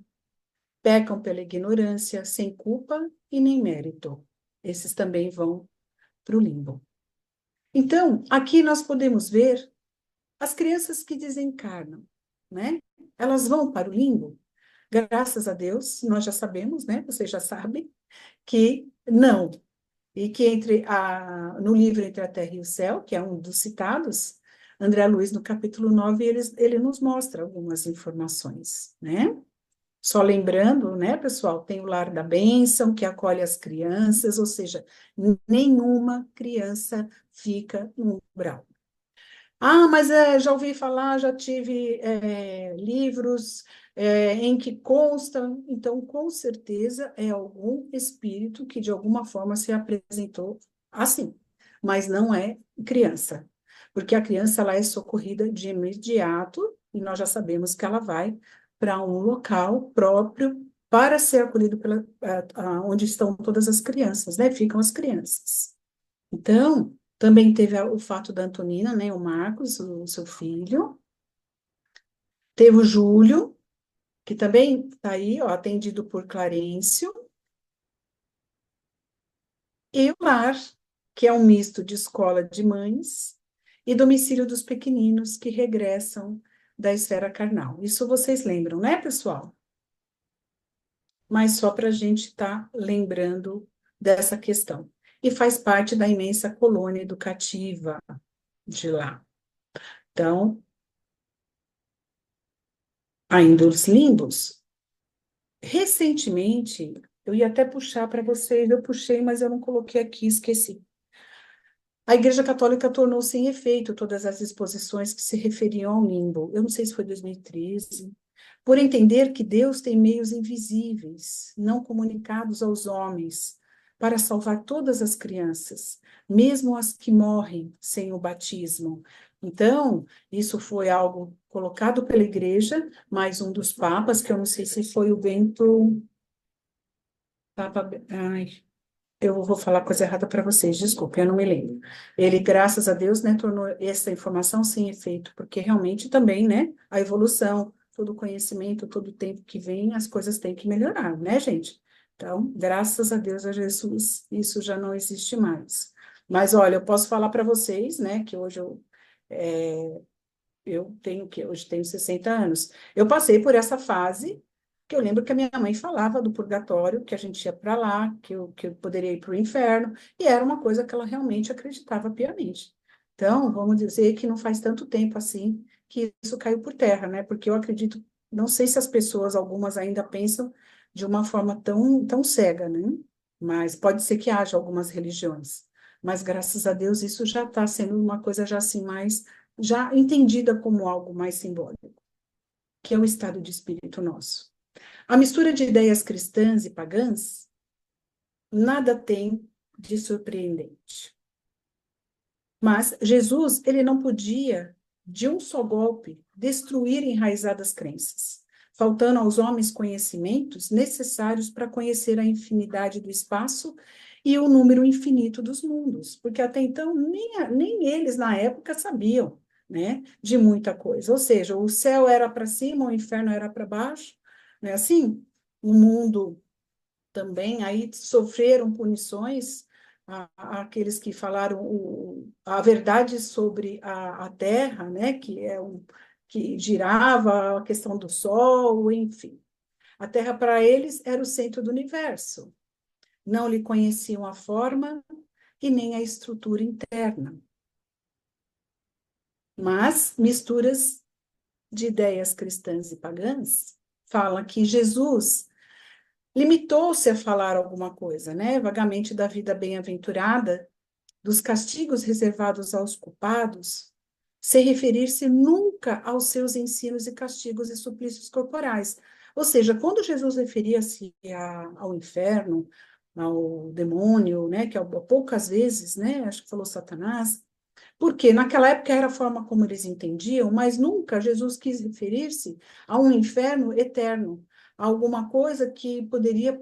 pecam pela ignorância, sem culpa e nem mérito. Esses também vão para o limbo. Então, aqui nós podemos ver as crianças que desencarnam, né? Elas vão para o limbo. Graças a Deus, nós já sabemos, né? Vocês já sabem que não. E que no livro Entre a Terra e o Céu, que é um dos citados, André Luiz, no capítulo 9, ele nos mostra algumas informações, né? Só lembrando, né, pessoal, tem o lar da bênção, que acolhe as crianças, ou seja, nenhuma criança fica no umbral. Ah, mas já ouvi falar, já tive livros em que constam, então, com certeza, é algum espírito que, de alguma forma, se apresentou assim, mas não é criança, porque a criança ela é socorrida de imediato, e nós já sabemos que ela vai para um local próprio para ser acolhido onde estão todas as crianças, né? Ficam as crianças. Então, também teve o fato da Antonina, né? O Marcos, o seu filho. Teve o Júlio, que também está aí, ó, atendido por Clarencio. E o lar, que é um misto de escola de mães e domicílio dos pequeninos que regressam da esfera carnal. Isso vocês lembram, né, pessoal? Mas só para a gente estar lembrando dessa questão. E faz parte da imensa colônia educativa de lá. Então, ainda os limbos, recentemente, eu ia até puxar para vocês, eu puxei, mas eu não coloquei aqui, esqueci. A Igreja Católica tornou sem efeito todas as disposições que se referiam ao limbo. Eu não sei se foi 2013, por entender que Deus tem meios invisíveis, não comunicados aos homens, para salvar todas as crianças, mesmo as que morrem sem o batismo. Então, isso foi algo colocado pela igreja, mais um dos papas, que eu não sei se foi o Bento... Papa... Ai, eu vou falar coisa errada para vocês, desculpe, eu não me lembro. Ele, graças a Deus, né, tornou essa informação sem efeito, porque realmente também, né, a evolução, todo o conhecimento, todo o tempo que vem, as coisas têm que melhorar, né, gente? Então, graças a Deus a Jesus, isso já não existe mais. Mas, olha, eu posso falar para vocês, né, que hoje eu eu tenho que hoje tenho 60 anos. Eu passei por essa fase que eu lembro que a minha mãe falava do purgatório, que a gente ia para lá, que eu poderia ir para o inferno, e era uma coisa que ela realmente acreditava piamente. Então, vamos dizer que não faz tanto tempo assim que isso caiu por terra, né? Porque eu acredito, não sei se as pessoas, algumas ainda pensam de uma forma tão cega, né? Mas pode ser que haja algumas religiões. Mas graças a Deus isso já está sendo uma coisa já assim mais já entendida como algo mais simbólico, que é o estado de espírito nosso. A mistura de ideias cristãs e pagãs nada tem de surpreendente. Mas Jesus, ele não podia, de um só golpe, destruir enraizadas crenças, faltando aos homens conhecimentos necessários para conhecer a infinidade do espaço e o número infinito dos mundos, porque até então nem eles na época sabiam, né, de muita coisa. Ou seja, o céu era para cima, o inferno era para baixo, não é assim? O mundo também aí sofreram punições aqueles que falaram a verdade sobre a Terra, né, que girava, a questão do Sol, enfim. A Terra para eles era o centro do universo. Não lhe conheciam a forma e nem a estrutura interna. Mas misturas de ideias cristãs e pagãs falam que Jesus limitou-se a falar alguma coisa, né? Vagamente da vida bem-aventurada, dos castigos reservados aos culpados, sem referir-se nunca aos seus ensinos e castigos e suplícios corporais. Ou seja, quando Jesus referia-se ao inferno, ao demônio, né, que poucas vezes, né, acho que falou Satanás, porque naquela época era a forma como eles entendiam, mas nunca Jesus quis referir-se a um inferno eterno, a alguma coisa que poderia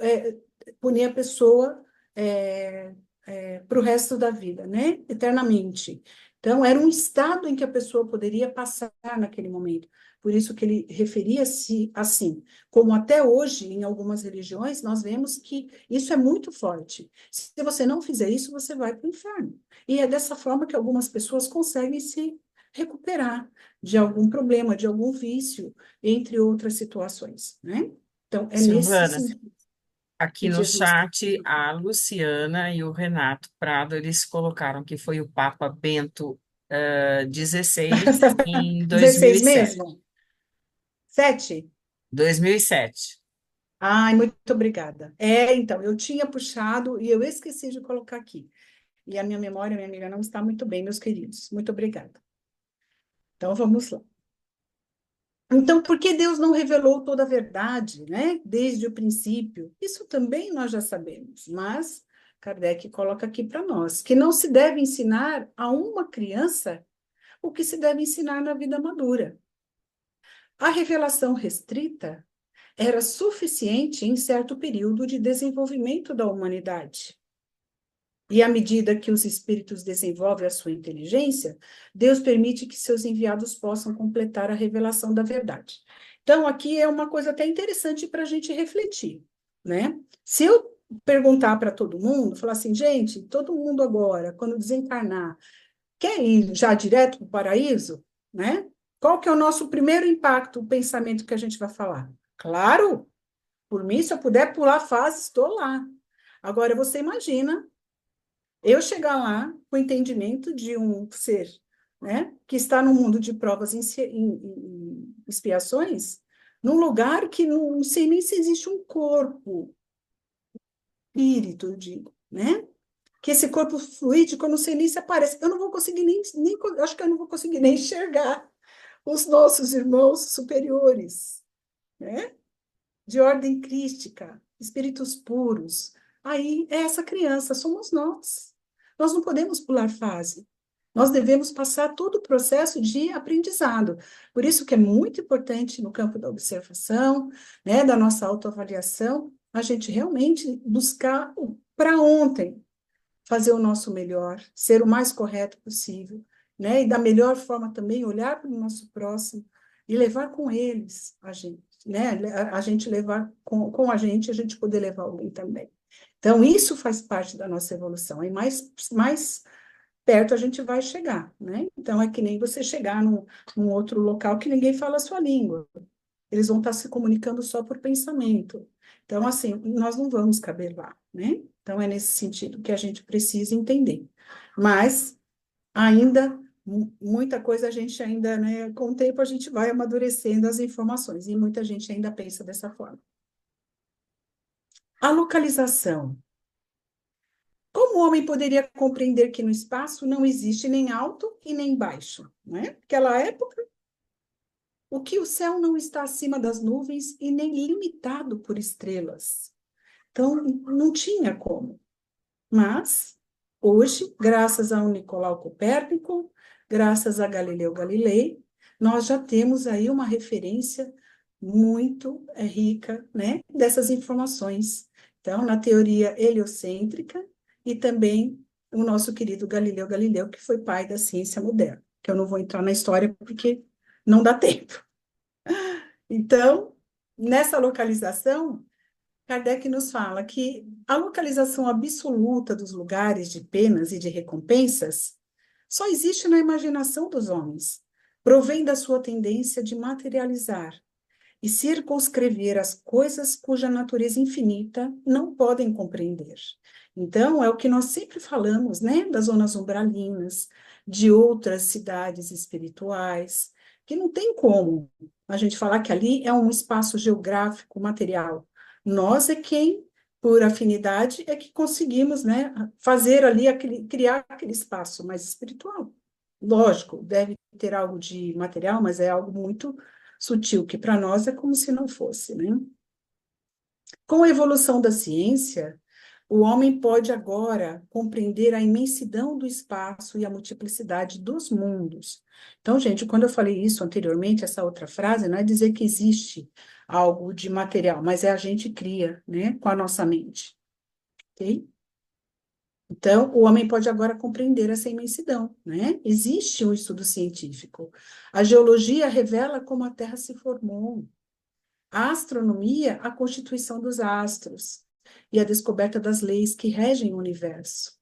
é, punir a pessoa para o resto da vida, né? Eternamente. Então, era um estado em que a pessoa poderia passar naquele momento. Por isso que ele referia-se assim. Como até hoje, em algumas religiões, nós vemos que isso é muito forte. Se você não fizer isso, você vai para o inferno. E é dessa forma que algumas pessoas conseguem se recuperar de algum problema, de algum vício, entre outras situações, né? Então, é nesse Silvana, sentido aqui que no Jesus... chat, a Luciana e o Renato Prado, eles colocaram que foi o Papa Bento XVI em 16 2007. mesmo? 7? 2007. Ai, muito obrigada. Então, eu tinha puxado e eu esqueci de colocar aqui. E a minha memória, minha amiga, não está muito bem, meus queridos. Muito obrigada. Então, vamos lá. Então, por que Deus não revelou toda a verdade, né? Desde o princípio? Isso também nós já sabemos, mas Kardec coloca aqui para nós que não se deve ensinar a uma criança o que se deve ensinar na vida madura. A revelação restrita era suficiente em certo período de desenvolvimento da humanidade. E à medida que os espíritos desenvolvem a sua inteligência, Deus permite que seus enviados possam completar a revelação da verdade. Então, aqui é uma coisa até interessante para a gente refletir, né? Se eu perguntar para todo mundo, falar assim, gente, todo mundo agora, quando desencarnar, quer ir já direto para o paraíso, né? Qual que é o nosso primeiro impacto, o pensamento que a gente vai falar? Claro, por mim, se eu puder pular fase, estou lá. Agora, você imagina eu chegar lá com o entendimento de um ser, né, que está no mundo de provas e expiações, num lugar que não sei nem se existe um corpo, espírito, eu digo, né? Que esse corpo fluídico, eu não sei nem se aparece. Eu não vou conseguir nem acho que eu não vou conseguir nem enxergar os nossos irmãos superiores, né? De ordem crística, espíritos puros. Aí é essa criança, somos nós. Nós não podemos pular fase. Nós devemos passar todo o processo de aprendizado. Por isso que é muito importante no campo da observação, né, da nossa autoavaliação, a gente realmente buscar para ontem, fazer o nosso melhor, ser o mais correto possível, né, e da melhor forma também olhar para o nosso próximo e levar com eles a gente, né, a gente levar com a gente poder levar alguém também. Então, isso faz parte da nossa evolução, é mais perto a gente vai chegar, né? Então, é que nem você chegar num outro local que ninguém fala a sua língua. Eles vão estar se comunicando só por pensamento. Então, assim, nós não vamos caber lá, né? Então, é nesse sentido que a gente precisa entender. Mas, ainda, muita coisa a gente ainda, né? Com o tempo a gente vai amadurecendo as informações, e muita gente ainda pensa dessa forma. A localização. Como o homem poderia compreender que no espaço não existe nem alto e nem baixo, né? Naquela época, o que o céu não está acima das nuvens e nem limitado por estrelas. Então, não tinha como. Mas, hoje, graças ao Nicolau Copérnico, graças a Galileu Galilei, nós já temos aí uma referência muito rica, né, dessas informações. Então, na teoria heliocêntrica e também o nosso querido Galileu Galileu, que foi pai da ciência moderna, que eu não vou entrar na história porque não dá tempo. Então, nessa localização, Kardec nos fala que a localização absoluta dos lugares de penas e de recompensas só existe na imaginação dos homens, provém da sua tendência de materializar e circunscrever as coisas cuja natureza infinita não podem compreender. Então, é o que nós sempre falamos, né, das zonas umbralinas, de outras cidades espirituais, que não tem como a gente falar que ali é um espaço geográfico, material. Nós é quem, por afinidade, é que conseguimos, né, fazer ali, criar aquele espaço mais espiritual. Lógico, deve ter algo de material, mas é algo muito sutil, que para nós é como se não fosse, né? Com a evolução da ciência, o homem pode agora compreender a imensidão do espaço e a multiplicidade dos mundos. Então, gente, quando eu falei isso anteriormente, essa outra frase, não é dizer que existe algo de material, mas é a gente cria, né, com a nossa mente, ok? Então, o homem pode agora compreender essa imensidão, né? Existe um estudo científico. A geologia revela como a Terra se formou. A astronomia, a constituição dos astros e a descoberta das leis que regem o universo.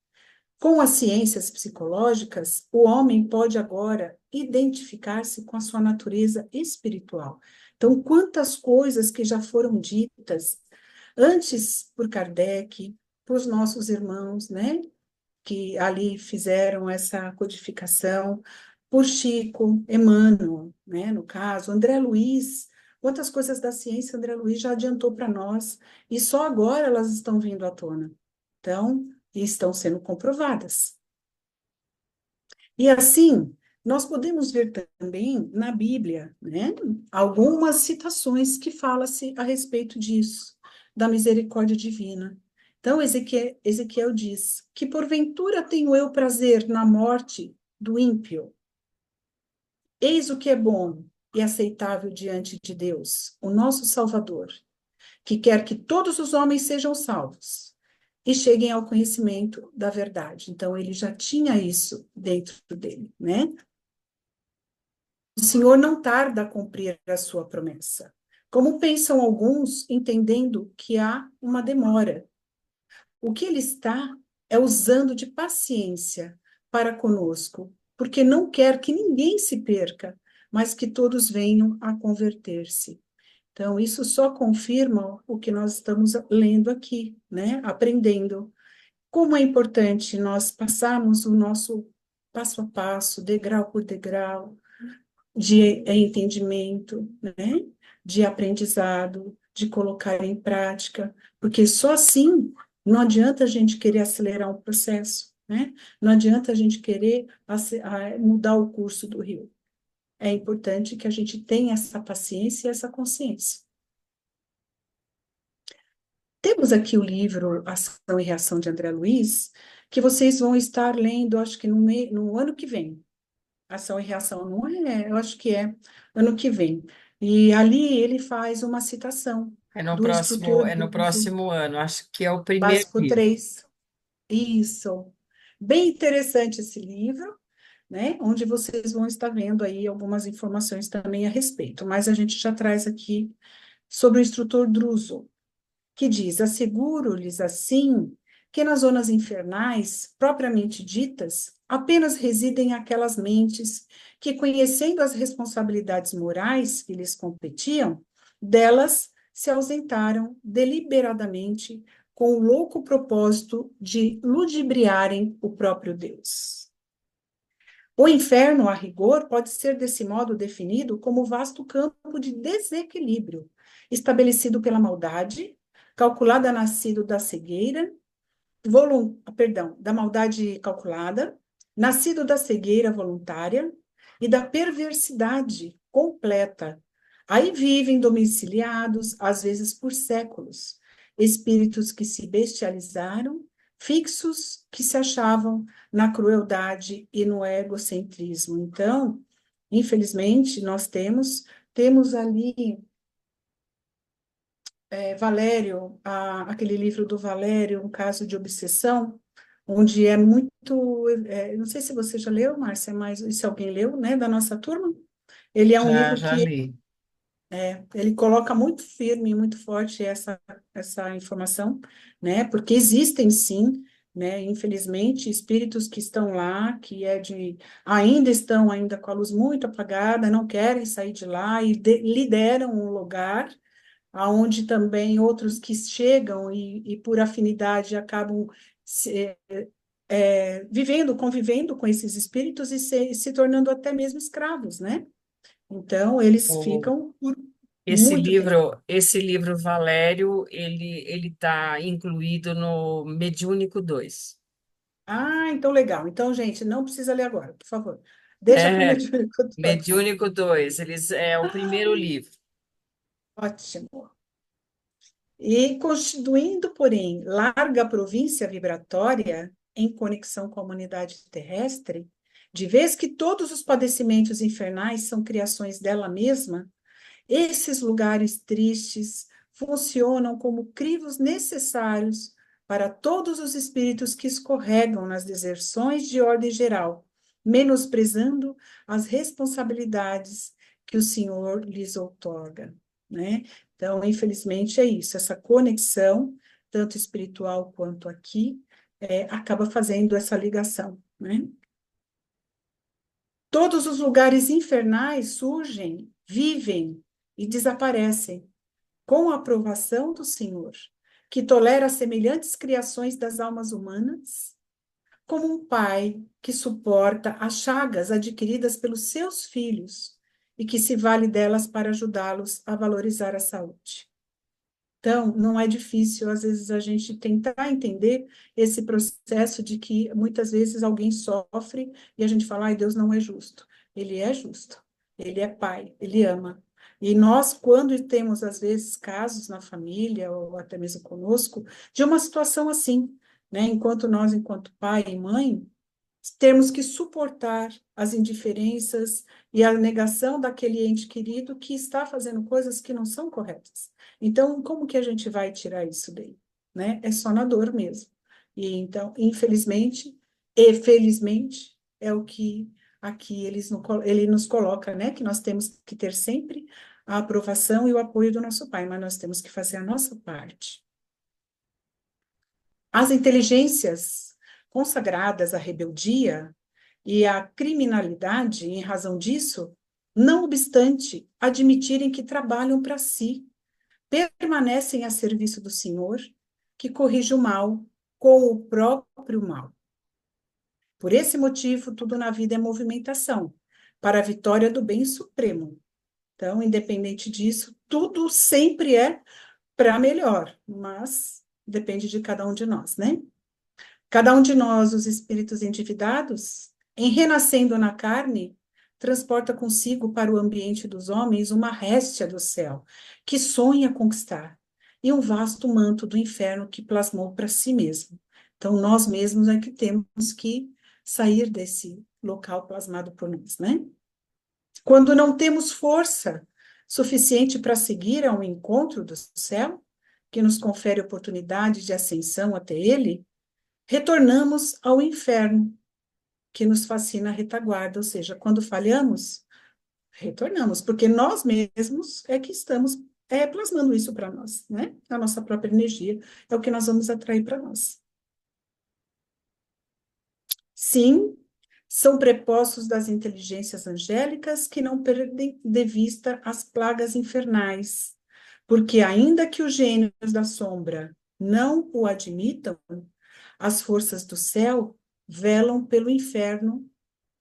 Com as ciências psicológicas, o homem pode agora identificar-se com a sua natureza espiritual. Então, quantas coisas que já foram ditas antes por Kardec, por os nossos irmãos, né, que ali fizeram essa codificação, por Chico, Emmanuel, né, no caso, André Luiz, quantas coisas da ciência André Luiz já adiantou para nós, e só agora elas estão vindo à tona. Então, estão sendo comprovadas. E assim, nós podemos ver também na Bíblia, né, algumas citações que falam-se a respeito disso, da misericórdia divina. Então, Ezequiel diz que porventura tenho eu prazer na morte do ímpio. Eis o que é bom e aceitável diante de Deus, o nosso Salvador, que quer que todos os homens sejam salvos e cheguem ao conhecimento da verdade. Então, ele já tinha isso dentro dele, né? O Senhor não tarda a cumprir a sua promessa. Como pensam alguns, entendendo que há uma demora. O que ele está é usando de paciência para conosco, porque não quer que ninguém se perca, mas que todos venham a converter-se. Então, isso só confirma o que nós estamos lendo aqui, né? Aprendendo. Como é importante nós passarmos o nosso passo a passo, degrau por degrau, de entendimento, né? De aprendizado, de colocar em prática, porque só assim não adianta a gente querer acelerar um processo, né? Não adianta a gente querer mudar o curso do rio. É importante que a gente tenha essa paciência e essa consciência. Temos aqui o livro Ação e Reação de André Luiz, que vocês vão estar lendo, acho que no ano que vem. Ação e Reação, não é? Eu acho que é ano que vem. E ali ele faz uma citação do instrutor É no próximo ano, acho que é o primeiro básico livro. 3. Isso. Bem interessante esse livro, né? Onde vocês vão estar vendo aí algumas informações também a respeito. Mas a gente já traz aqui sobre o instrutor Druso, que diz: asseguro-lhes assim que nas zonas infernais, propriamente ditas, apenas residem aquelas mentes que, conhecendo as responsabilidades morais que lhes competiam, delas se ausentaram deliberadamente com o louco propósito de ludibriarem o próprio Deus. O inferno, a rigor, pode ser desse modo definido como vasto campo de desequilíbrio, estabelecido pela maldade, calculada nascido da cegueira, da maldade calculada, nascido da cegueira voluntária e da perversidade completa. Aí vivem domiciliados, às vezes por séculos, espíritos que se bestializaram, fixos que se achavam na crueldade e no egocentrismo. Então, infelizmente, nós temos ali Valério, aquele livro do Valério, Um Caso de Obsessão, onde é muito, não sei se você já leu, Márcia, mas se alguém leu, né, da nossa turma, ele é um livro Já que li. ele coloca muito firme, muito forte essa informação, né, porque existem sim, né, infelizmente, espíritos que estão lá, ainda estão ainda com a luz muito apagada, não querem sair de lá e lideram um lugar aonde também outros que chegam e por afinidade acabam convivendo com esses espíritos e se tornando até mesmo escravos, né? Então, eles O, ficam por muito tempo. esse livro Valério, ele está incluído no Mediúnico 2. Ah, então legal. Então, gente, não precisa ler agora, por favor. Deixa para o É, Mediúnico 2. Mediúnico 2, é o primeiro livro. Ótimo. E constituindo, porém, larga província vibratória em conexão com a humanidade terrestre, de vez que todos os padecimentos infernais são criações dela mesma, esses lugares tristes funcionam como crivos necessários para todos os espíritos que escorregam nas deserções de ordem geral, menosprezando as responsabilidades que o Senhor lhes outorga, né? Então, infelizmente, é isso, essa conexão, tanto espiritual quanto aqui, acaba fazendo essa ligação, né? Todos os lugares infernais surgem, vivem e desaparecem com a aprovação do Senhor, que tolera semelhantes criações das almas humanas, como um pai que suporta as chagas adquiridas pelos seus filhos e que se vale delas para ajudá-los a valorizar a saúde. Então, não é difícil, às vezes, a gente tentar entender esse processo de que, muitas vezes, alguém sofre e a gente fala, ai, Deus não é justo. Ele é justo, ele é pai, ele ama. E nós, quando temos, às vezes, casos na família, ou até mesmo conosco, de uma situação assim, né? Enquanto pai e mãe, temos que suportar as indiferenças e a negação daquele ente querido que está fazendo coisas que não são corretas. Então, como que a gente vai tirar isso daí? Né? É só na dor mesmo. E então, infelizmente e felizmente, é o que aqui ele nos coloca, né? Que nós temos que ter sempre a aprovação e o apoio do nosso pai, mas nós temos que fazer a nossa parte. As inteligências consagradas à rebeldia e à criminalidade, em razão disso, não obstante admitirem que trabalham para si, permanecem a serviço do Senhor, que corrige o mal com o próprio mal. Por esse motivo, tudo na vida é movimentação, para a vitória do bem supremo. Então, independente disso, tudo sempre é para melhor, mas depende de cada um de nós, né? Cada um de nós, os espíritos endividados, em renascendo na carne, transporta consigo para o ambiente dos homens uma réstia do céu, que sonha conquistar, e um vasto manto do inferno que plasmou para si mesmo. Então, nós mesmos é que temos que sair desse local plasmado por nós, né? Quando não temos força suficiente para seguir ao encontro do céu, que nos confere oportunidade de ascensão até ele, retornamos ao inferno, que nos fascina a retaguarda, ou seja, quando falhamos, retornamos, porque nós mesmos é que estamos plasmando isso para nós, né? A nossa própria energia é o que nós vamos atrair para nós. Sim, São prepostos das inteligências angélicas que não perdem de vista as plagas infernais, porque ainda que os gênios da sombra não o admitam, as forças do céu velam pelo inferno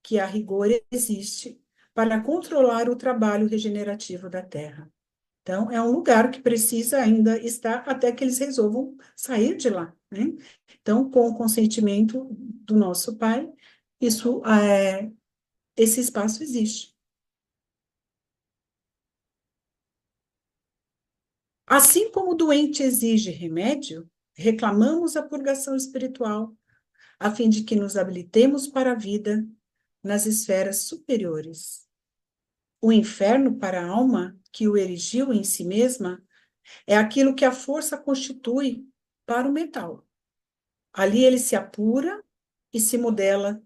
que a rigor existe para controlar o trabalho regenerativo da Terra. Então, é um lugar que precisa ainda estar até que eles resolvam sair de lá, né? Então, com o consentimento do nosso Pai, esse espaço existe. Assim como o doente exige remédio, reclamamos a purgação espiritual, a fim de que nos habilitemos para a vida nas esferas superiores. O inferno para a alma que o erigiu em si mesma é aquilo que a força constitui para o mental. Ali ele se apura e se modela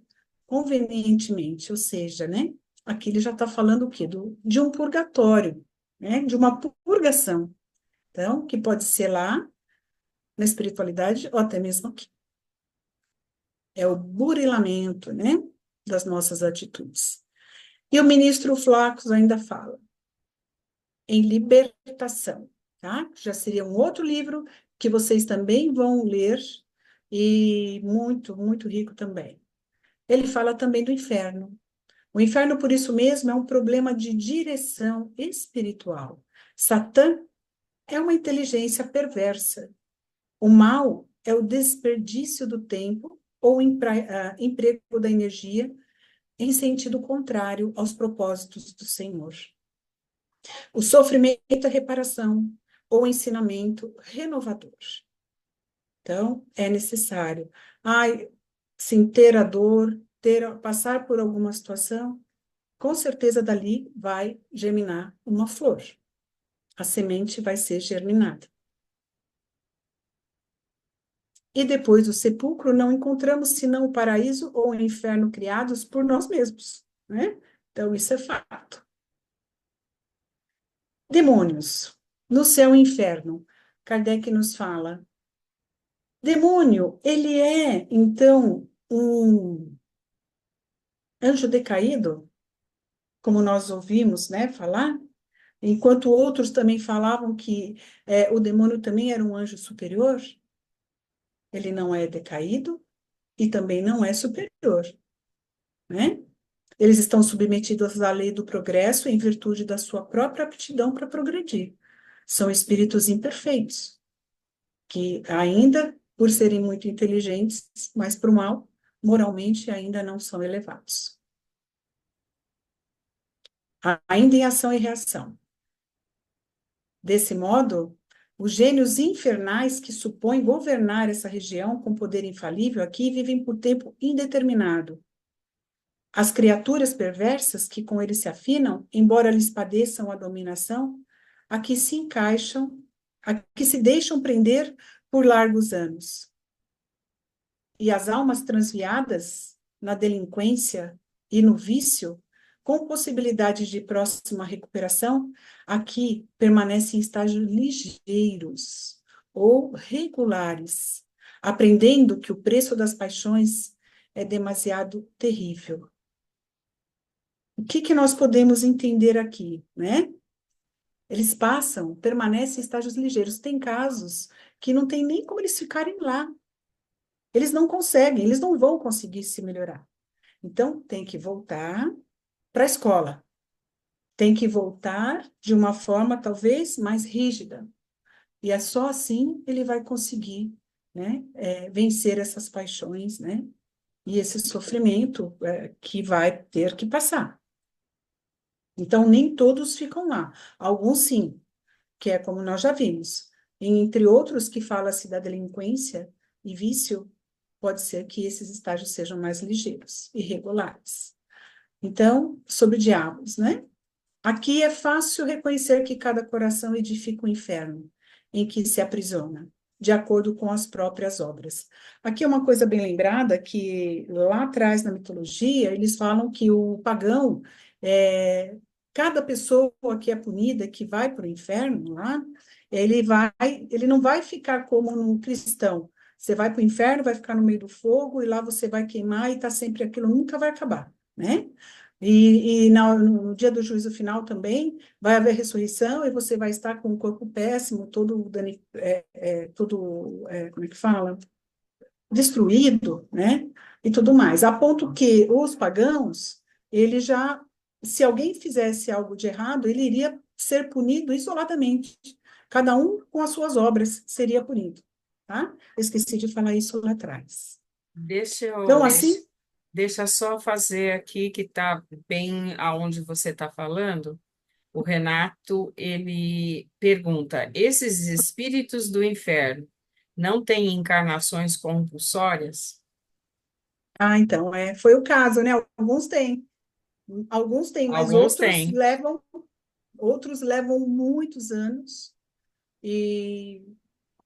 convenientemente, ou seja, né? Aqui ele já está falando o quê? De um purgatório, né? De uma purgação. Então, que pode ser lá na espiritualidade ou até mesmo aqui. É o burilamento, né? Das nossas atitudes. E o ministro Flacos ainda fala em libertação, tá? Já seria um outro livro que vocês também vão ler e muito, muito rico também. Ele fala também do inferno. O inferno, por isso mesmo, é um problema de direção espiritual. Satã é uma inteligência perversa. O mal é o desperdício do tempo ou emprego da energia em sentido contrário aos propósitos do Senhor. O sofrimento é reparação ou ensinamento renovador. Então, é necessário, sim, ter a dor, passar por alguma situação, com certeza dali vai germinar uma flor. A semente vai ser germinada. E depois do sepulcro não encontramos senão o paraíso ou o inferno criados por nós mesmos, né? Então, isso é fato. Demônios. No céu e inferno, Kardec nos fala. Demônio, ele é, então, um anjo decaído, como nós ouvimos, né, falar, enquanto outros também falavam que o demônio também era um anjo superior, ele não é decaído e também não é superior, né? Eles estão submetidos à lei do progresso em virtude da sua própria aptidão para progredir. São espíritos imperfeitos, que ainda, por serem muito inteligentes, mas para o mal, moralmente ainda não são elevados. Ainda em ação e reação. Desse modo, os gênios infernais que supõem governar essa região com poder infalível aqui vivem por tempo indeterminado. As criaturas perversas que com eles se afinam, embora lhes padeçam a dominação, aqui se encaixam, aqui se deixam prender por largos anos. E as almas transviadas na delinquência e no vício, com possibilidade de próxima recuperação, aqui permanecem em estágios ligeiros ou regulares, aprendendo que o preço das paixões é demasiado terrível. O que nós podemos entender aqui, né? Eles permanecem em estágios ligeiros. Tem casos que não tem nem como eles ficarem lá. Eles não conseguem, eles não vão conseguir se melhorar. Então, tem que voltar para a escola. Tem que voltar de uma forma, talvez, mais rígida. E é só assim ele vai conseguir, né, vencer essas paixões, né, e esse sofrimento que vai ter que passar. Então, nem todos ficam lá. Alguns, sim, que é como nós já vimos. Entre outros que fala-se da delinquência e vício, pode ser que esses estágios sejam mais ligeiros e regulares. Então, sobre diabos, né? Aqui é fácil reconhecer que cada coração edifica um inferno, em que se aprisiona, de acordo com as próprias obras. Aqui é uma coisa bem lembrada, que lá atrás na mitologia, eles falam que o pagão, cada pessoa que é punida, que vai para o inferno lá, ele não vai ficar como no cristão, Você vai para o inferno, vai ficar no meio do fogo, e lá você vai queimar, e está sempre aquilo, nunca vai acabar, né? No dia do juízo final também, vai haver ressurreição, e você vai estar com o corpo péssimo, como é que fala? Destruído, né? E tudo mais. A ponto que os pagãos, ele já, se alguém fizesse algo de errado, ele iria ser punido isoladamente. Cada um com as suas obras seria punido, tá? Eu esqueci de falar isso lá atrás. Deixa Então, eu, assim, deixa só fazer aqui que está bem aonde você está falando. O Renato, ele pergunta: esses espíritos do inferno não têm encarnações compulsórias? então, foi o caso, né? Alguns têm, mas Alguns têm. outros levam muitos anos, e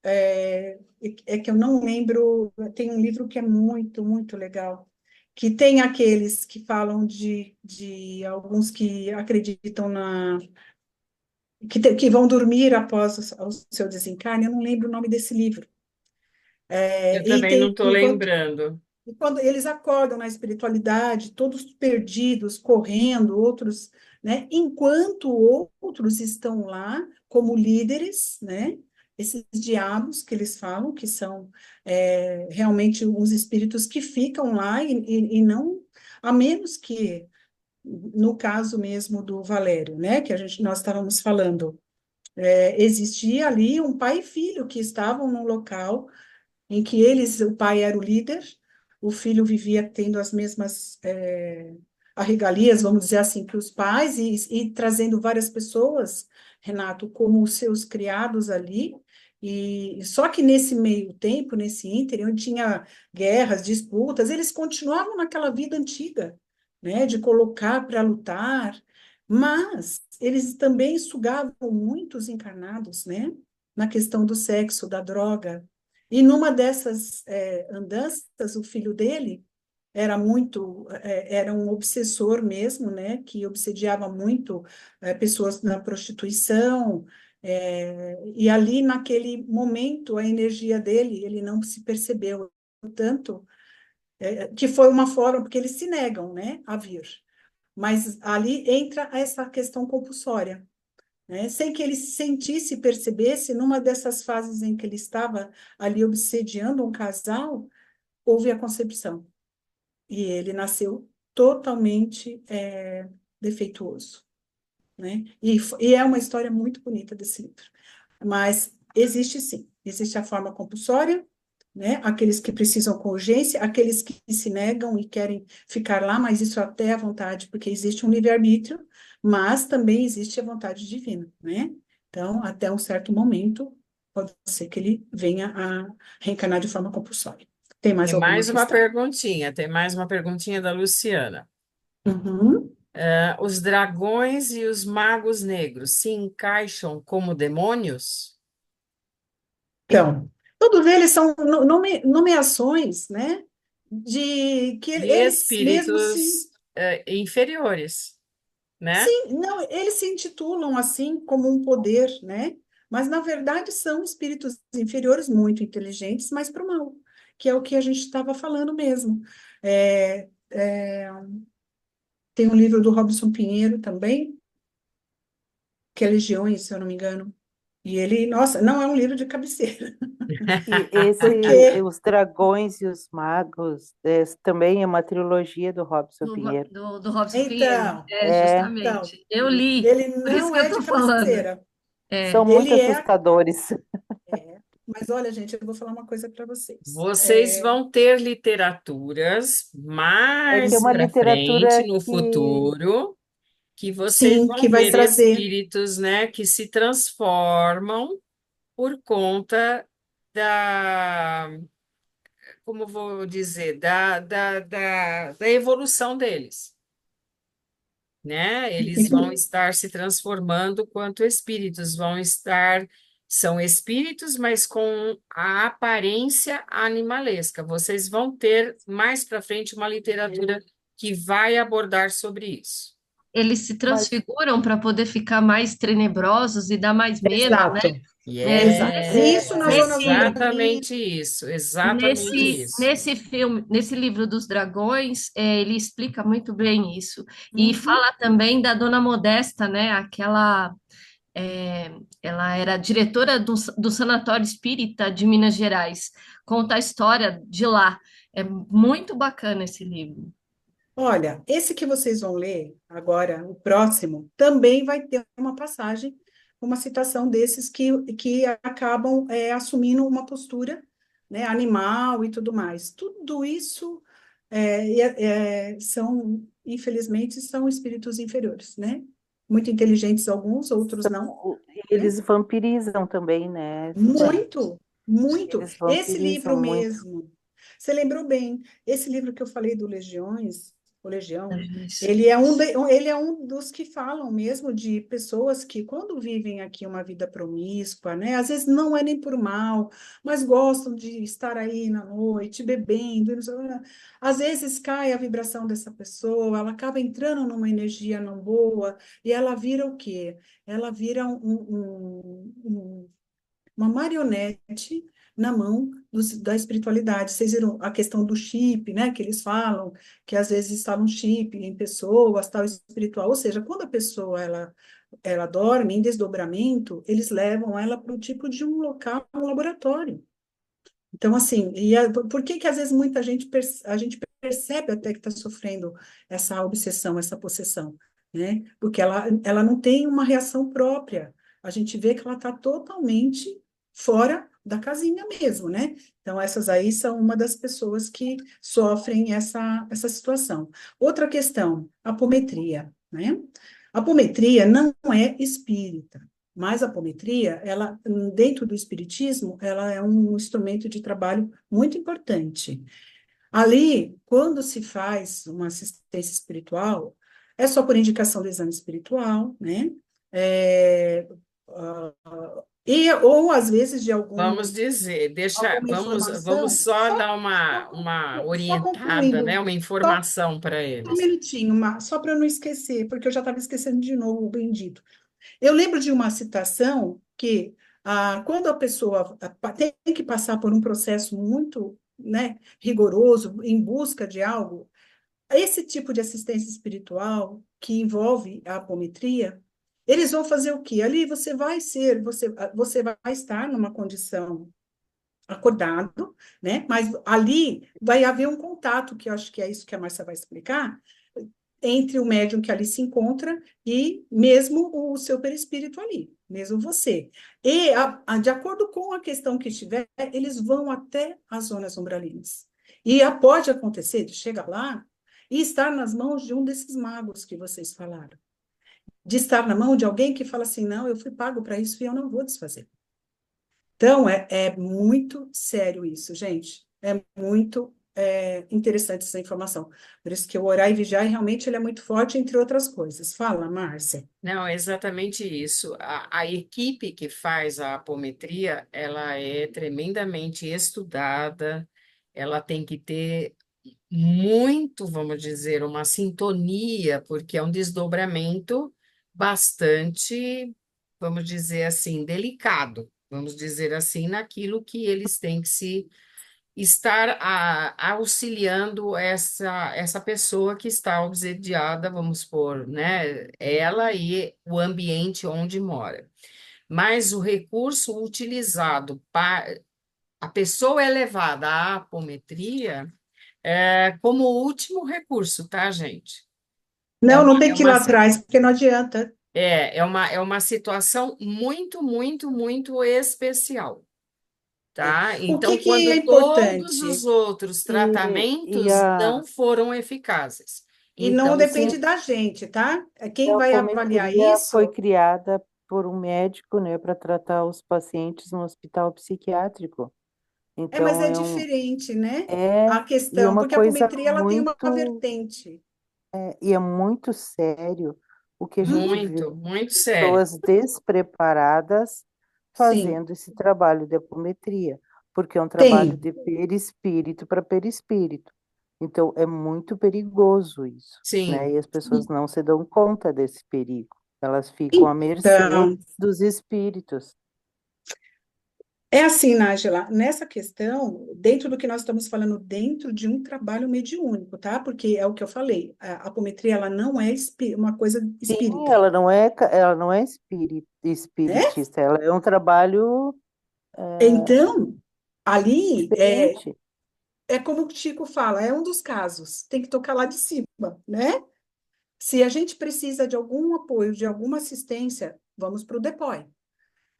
é que eu não lembro, tem um livro que é muito, muito legal, que tem aqueles que falam de alguns que acreditam que vão dormir após o seu desencarne, eu não lembro o nome desse livro. Eu E também não tem, estou lembrando. e quando eles acordam na espiritualidade, todos perdidos, correndo, outros, né? Enquanto outros estão lá como líderes, né? Esses diabos que eles falam, que são realmente os espíritos que ficam lá e não, a menos que, no caso mesmo do Valério, né? Que nós estávamos falando, existia ali um pai e filho que estavam num local em que o pai era o líder, o filho vivia tendo as mesmas regalias, vamos dizer assim, que os pais, e trazendo várias pessoas, Renato, como os seus criados ali, e só que nesse meio tempo, nesse ínterim, onde tinha guerras, disputas, eles continuavam naquela vida antiga, né, de colocar para lutar, mas eles também sugavam muitos encarnados, né, na questão do sexo, da droga, e numa dessas andanças, o filho dele era um obsessor mesmo, né, que obsediava muito pessoas na prostituição, e ali naquele momento a energia dele, ele não se percebeu tanto, que foi uma forma, porque eles se negam, né, a vir, mas ali entra essa questão compulsória, né? Sem que ele se sentisse e percebesse, numa dessas fases em que ele estava ali obsediando um casal, houve a concepção. E ele nasceu totalmente defeituoso, né? E é uma história muito bonita desse livro. Mas existe sim, existe a forma compulsória, né? Aqueles que precisam com urgência, aqueles que se negam e querem ficar lá, mas isso até à vontade, porque existe um livre-arbítrio, mas também existe a vontade divina, né? Então, até um certo momento, pode ser que ele venha a reencarnar de forma compulsória. Tem mais alguma questão? Tem mais uma perguntinha da Luciana. Uhum. Os dragões e os magos negros se encaixam como demônios? Então, todos eles são nomeações, né? De que De eles mesmos espíritos inferiores, né? não, eles se intitulam assim como um poder, né? Mas na verdade são espíritos inferiores muito inteligentes, mas para o mal, que é o que a gente estava falando mesmo. É, é, tem um livro do Robson Pinheiro também, que é Legiões, se eu não me engano. E ele, nossa, não é um livro de cabeceira, E esse, porque Os Dragões e os Magos, também é uma trilogia do Robson Do, Pinheiro. do Robson Pinheiro. então, É, então, Justamente. Eu li, ele por isso não que eu é de estou falando. cabeceira. É. são muito Ele é, assustadores. mas olha, gente, eu vou falar uma coisa para vocês. Vocês vão ter literaturas Vai ter mais uma para frente, literatura no que futuro, que vocês Sim, que vão vai ver trazer. espíritos, né, que se transformam por conta da, como vou dizer, da evolução deles, né? Eles vão estar se transformando quanto espíritos, são espíritos, mas com a aparência animalesca. Vocês vão ter mais para frente uma literatura que vai abordar sobre isso. Eles se Mas transfiguram para poder ficar mais tenebrosos e dar mais medo, né? Exato. E É, Isso na zona azul exatamente isso. nesse filme, nesse livro dos dragões, ele explica muito bem isso. E Uhum. fala também da Dona Modesta, né? É, ela era diretora do Sanatório Espírita de Minas Gerais. Conta a história de lá. É muito bacana esse livro. Olha, esse que vocês vão ler agora, o próximo, também vai ter uma passagem, uma citação desses que acabam assumindo uma postura, né, animal e tudo mais. Tudo isso são, infelizmente, são espíritos inferiores, né? Muito inteligentes alguns, outros não, né? Eles vampirizam também, né, Suzana? Muito, muito. Eles Esse vampirizam livro muito. mesmo, você lembrou bem, esse livro que eu falei do Legiões, o Legião, Isso. ele é um dos que falam mesmo de pessoas que, quando vivem aqui uma vida promíscua, né, às vezes não é nem por mal, mas gostam de estar aí na noite, bebendo, e não sei o quê. Às vezes cai a vibração dessa pessoa, ela acaba entrando numa energia não boa, e ela vira o quê? Ela vira uma marionete na mão da espiritualidade. Vocês viram a questão do chip, né? Que eles falam que às vezes instala um chip em pessoas, tal espiritual. Ou seja, quando a pessoa ela dorme em desdobramento, eles levam ela para o tipo de um local, um laboratório. Então, assim, por que que às vezes muita gente, a gente percebe até que está sofrendo essa obsessão, essa possessão, né? Porque ela não tem uma reação própria. A gente vê que ela está totalmente fora da casinha mesmo, né? Então, essas aí são uma das pessoas que sofrem essa situação. Outra questão, apometria, né? A apometria não é espírita. Mas a apometria, ela, dentro do espiritismo, ela é um instrumento de trabalho muito importante. Ali, quando se faz uma assistência espiritual, é só por indicação do exame espiritual, né? É, ou às vezes de Vamos dizer, alguma vamos informação, só dar só, uma só orientada, né? concluindo, Uma só informação para um eles. minutinho, só para eu não esquecer, porque eu já estava esquecendo de novo o bendito. Eu lembro de uma citação que, quando a pessoa tem que passar por um processo muito, né, rigoroso em busca de algo, esse tipo de assistência espiritual que envolve a apometria, eles vão fazer o quê? Ali você vai estar numa condição acordado, né? Mas ali vai haver um contato, que eu acho que é isso que a Márcia vai explicar, entre o médium que ali se encontra e mesmo o seu perispírito ali, mesmo você. E, de acordo com a questão que estiver, eles vão até as zonas umbralinas. E pode acontecer de chegar lá e estar nas mãos de um desses magos que vocês falaram. De estar na mão de alguém que fala assim, não, eu fui pago para isso e eu não vou desfazer. Então, é muito sério isso, gente. É muito interessante essa informação. Por isso que o orar e vigiar, realmente, ele é muito forte, entre outras coisas. Fala, Márcia. Não, é exatamente isso. A equipe que faz a apometria, ela é tremendamente estudada, ela tem que ter muito, vamos dizer, uma sintonia, porque é um desdobramento bastante, vamos dizer assim, delicado, vamos dizer assim, naquilo que eles têm que se estar auxiliando essa pessoa que está obsediada, vamos supor, né? Ela e o ambiente onde mora. Mas o recurso utilizado para a pessoa é levada à apometria como último recurso, tá, gente? Não, não tem que ir lá atrás, porque não adianta. É uma situação muito, muito, muito especial, tá? O que Então, que é quando todos os importante? outros E tratamentos não foram eficazes. E não Então, sim, depende da gente, tá? a Quem vai avaliar apometria foi isso criada por um médico, né, para tratar os pacientes no hospital psiquiátrico. mas Então, é diferente, né? é A e é questão, uma porque a coisa apometria, ela tem uma vertente. e é muito sério o que a gente vê muito, muito sério. pessoas despreparadas Sim, fazendo esse trabalho de apometria, porque é um trabalho tem. de perispírito para perispírito. Então, é muito perigoso isso, né? Sim. E as pessoas não se dão conta desse perigo. Elas ficam à mercê Então, dos espíritos. É assim, Nájila, nessa questão, dentro do que nós estamos falando, dentro de um trabalho mediúnico, tá? Porque é o que eu falei, a apometria, ela não é uma coisa Sim, espírita, ela não é né? espiritista, ela é um trabalho Então, ali diferente. é como o Chico fala, é um dos casos, tem que tocar lá de cima, né? Se a gente precisa de algum apoio, de alguma assistência, vamos para o DEPOI.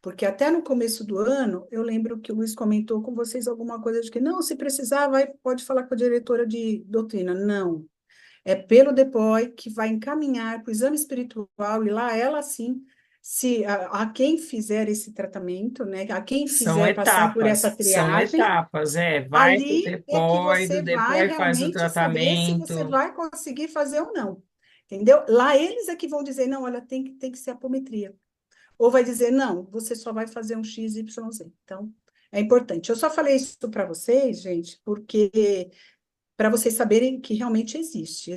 Porque até no começo do ano, eu lembro que o Luiz comentou com vocês alguma coisa de que, não, se precisar, pode falar com a diretora de doutrina. Não, é pelo DEPOI que vai encaminhar para o exame espiritual, e lá ela sim, se a quem fizer esse tratamento, né, a quem fizer passar por essa são triagem, etapas, vai para o ali é que DEPOI, do você vai DEPOI faz o realmente saber se você tratamento. vai conseguir fazer ou não. Entendeu? Lá eles é que vão dizer, não, olha, tem que ser apometria. Ou vai dizer, não, você só vai fazer um X, Y, Z. Então, é importante. Eu só falei isso para vocês, gente, porque para vocês saberem que realmente existe,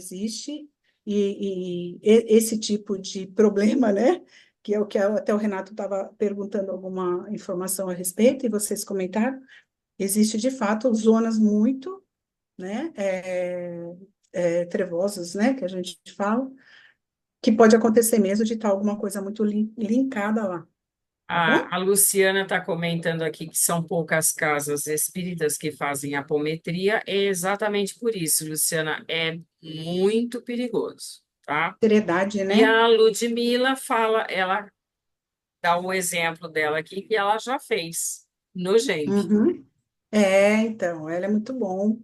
esse tipo de problema, né? Que é o que até o Renato estava perguntando alguma informação a respeito, e vocês comentaram, existe de fato zonas muito, né, trevosas, né, que a gente fala, que pode acontecer mesmo de estar alguma coisa muito linkada lá, tá bom? A Luciana está comentando aqui que são poucas casas espíritas que fazem apometria. É exatamente por isso, Luciana, é muito perigoso, tá? Seriedade, E né? a Ludmila fala, ela dá um exemplo dela aqui que ela já fez no GEMP. Uhum. Então, ela é muito bom.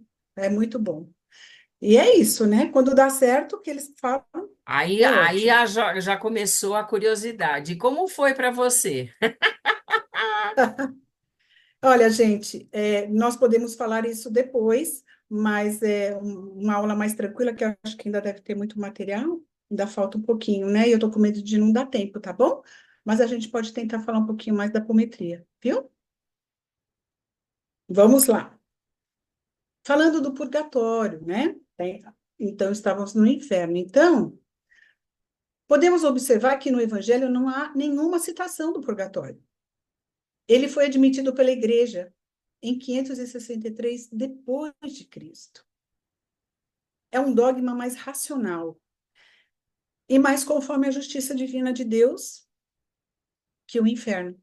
E é isso, né? Quando dá certo, o que eles falam é Aí ótimo. já começou a curiosidade. E como foi para você? Olha, gente, nós podemos falar isso depois, mas uma aula mais tranquila, que eu acho que ainda deve ter muito material, ainda falta um pouquinho, né? E eu tô com medo de não dar tempo, tá bom? Mas a gente pode tentar falar um pouquinho mais da apometria, viu? Vamos lá. Falando do purgatório, né? Então, estávamos no inferno. Então, podemos observar que no Evangelho não há nenhuma citação do purgatório. Ele foi admitido pela Igreja em 563 depois de Cristo. É um dogma mais racional e mais conforme a justiça divina de Deus que o inferno.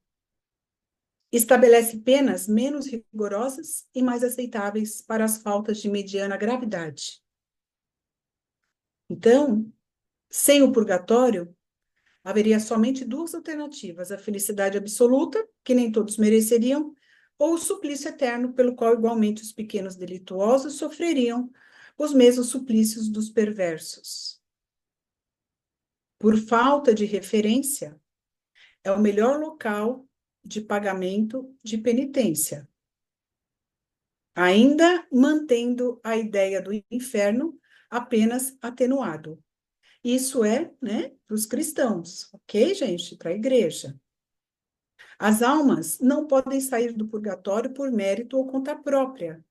Estabelece penas menos rigorosas e mais aceitáveis para as faltas de mediana gravidade. Então, sem o purgatório, haveria somente duas alternativas: a felicidade absoluta, que nem todos mereceriam, ou o suplício eterno, pelo qual igualmente os pequenos delituosos sofreriam os mesmos suplícios dos perversos. Por falta de referência, é o melhor local de pagamento de penitência, ainda mantendo a ideia do inferno apenas atenuado. Isso é, né, para os cristãos, ok, gente? Para a igreja. As almas não podem sair do purgatório por mérito ou conta própria.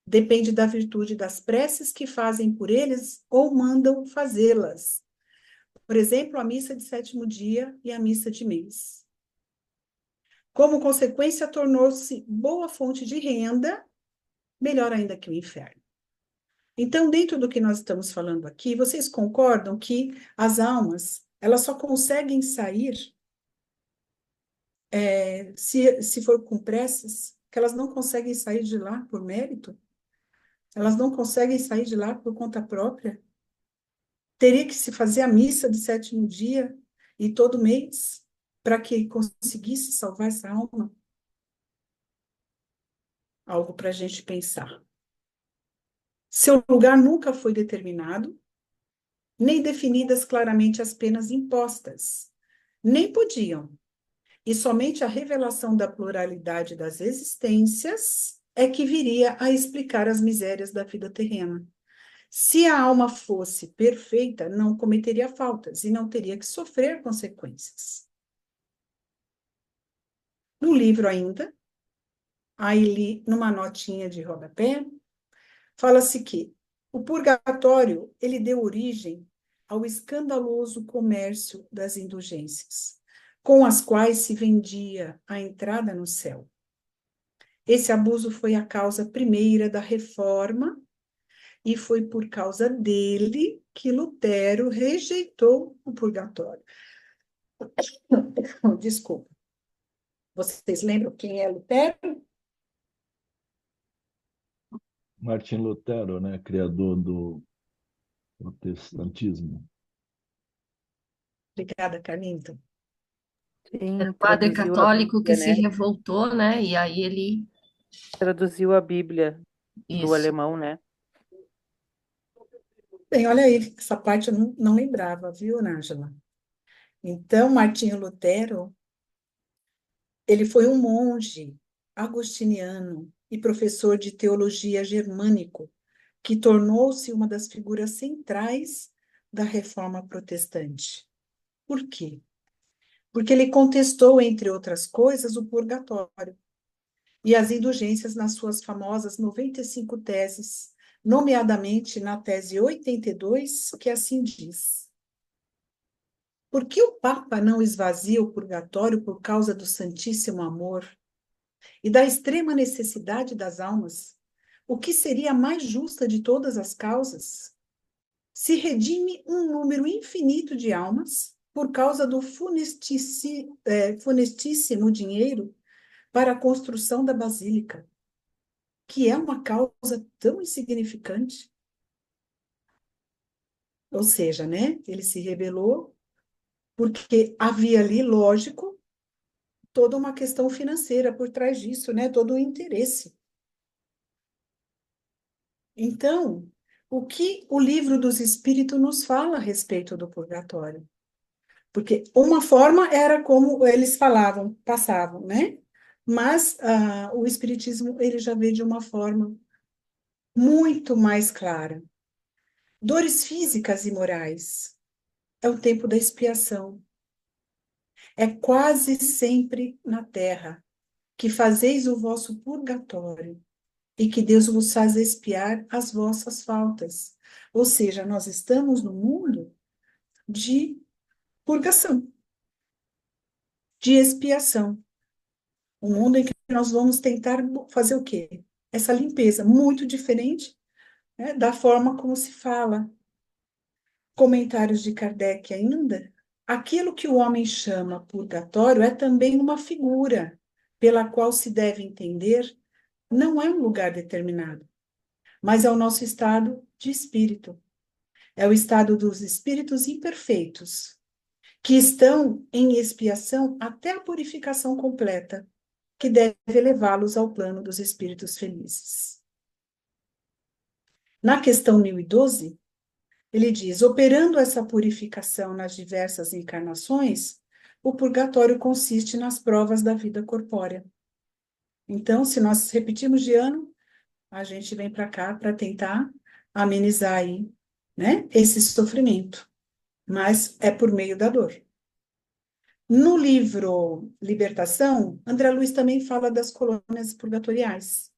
Depende da virtude das preces que fazem por eles ou mandam fazê-las. Por exemplo, a missa de sétimo dia e a missa de mês. Como consequência, tornou-se boa fonte de renda, melhor ainda que o inferno. Então, dentro do que nós estamos falando aqui, vocês concordam que as almas, elas só conseguem sair se for com preces, que elas não conseguem sair de lá por mérito? Elas não conseguem sair de lá por conta própria? Teria que se fazer a missa de sétimo dia e todo mês para que conseguisse salvar essa alma? Algo para a gente pensar. Seu lugar nunca foi determinado, nem definidas claramente as penas impostas. Nem podiam. E somente a revelação da pluralidade das existências é que viria a explicar as misérias da vida terrena. Se a alma fosse perfeita, não cometeria faltas e não teria que sofrer consequências. No livro ainda, aí li numa notinha de rodapé, fala-se que o purgatório, ele deu origem ao escandaloso comércio das indulgências, com as quais se vendia a entrada no céu. Esse abuso foi a causa primeira da reforma e foi por causa dele que Lutero rejeitou o purgatório. Desculpa. Vocês lembram quem é Lutero? Martin Lutero, né, criador do protestantismo. Obrigada, Carlinhos. Sim, Era o padre traduziu a católico que Bíblia, se né? revoltou, né? E aí ele. Traduziu a Bíblia do Isso. alemão, né? Bem, olha aí, essa parte eu não lembrava, viu, Nájila? Então, Martinho Lutero, ele foi um monge agostiniano e professor de teologia germânico, que tornou-se uma das figuras centrais da reforma protestante. Por quê? Porque ele contestou, entre outras coisas, o purgatório e as indulgências nas suas famosas 95 teses, nomeadamente na tese 82, que assim diz: por que o Papa não esvazia o purgatório por causa do santíssimo amor e da extrema necessidade das almas, o que seria a mais justa de todas as causas? Se redime um número infinito de almas por causa do funestíssimo dinheiro para a construção da basílica, que é uma causa tão insignificante. Ou seja, né, ele se rebelou porque havia ali, lógico, toda uma questão financeira por trás disso, né, todo o interesse. Então, o que o livro dos Espíritos nos fala a respeito do purgatório? Porque uma forma era como eles falavam, passavam, né? Mas o Espiritismo, ele já vê de uma forma muito mais clara. Dores físicas e morais. É o tempo da expiação. É quase sempre na terra que fazeis o vosso purgatório e que Deus vos faz expiar as vossas faltas. Ou seja, nós estamos no mundo de purgação, de expiação. Um mundo em que nós vamos tentar fazer o quê? Essa limpeza, muito diferente, né, da forma como se fala. Comentários de Kardec ainda. Aquilo que o homem chama purgatório é também uma figura pela qual se deve entender, não é um lugar determinado, mas é o nosso estado de espírito. É o estado dos espíritos imperfeitos, que estão em expiação até a purificação completa, que deve levá-los ao plano dos espíritos felizes. Na questão 1012, ele diz: operando essa purificação nas diversas encarnações, o purgatório consiste nas provas da vida corpórea. Então, se nós repetimos de ano, a gente vem para cá para tentar amenizar aí, né, esse sofrimento, mas é por meio da dor. No livro Libertação, André Luiz também fala das colônias purgatoriais.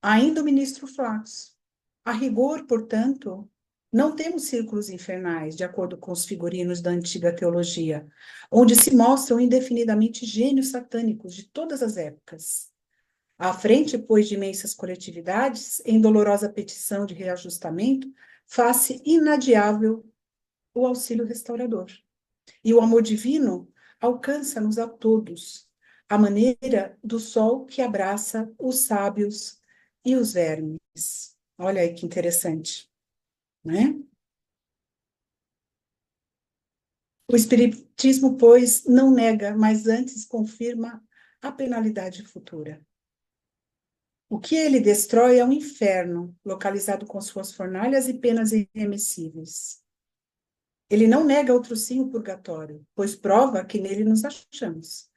Ainda o ministro Flax. A rigor, portanto, não temos círculos infernais, de acordo com os figurinos da antiga teologia, onde se mostram indefinidamente gênios satânicos de todas as épocas. À frente, pois, de imensas coletividades, em dolorosa petição de reajustamento, faz-se inadiável o auxílio restaurador. E o amor divino alcança-nos a todos, à maneira do sol que abraça os sábios e os vermes. Olha aí que interessante, né? O Espiritismo, pois, não nega, mas antes confirma a penalidade futura. O que ele destrói é o inferno, localizado com suas fornalhas e penas irremessíveis. Ele não nega outro sim o purgatório, pois prova que nele nos achamos,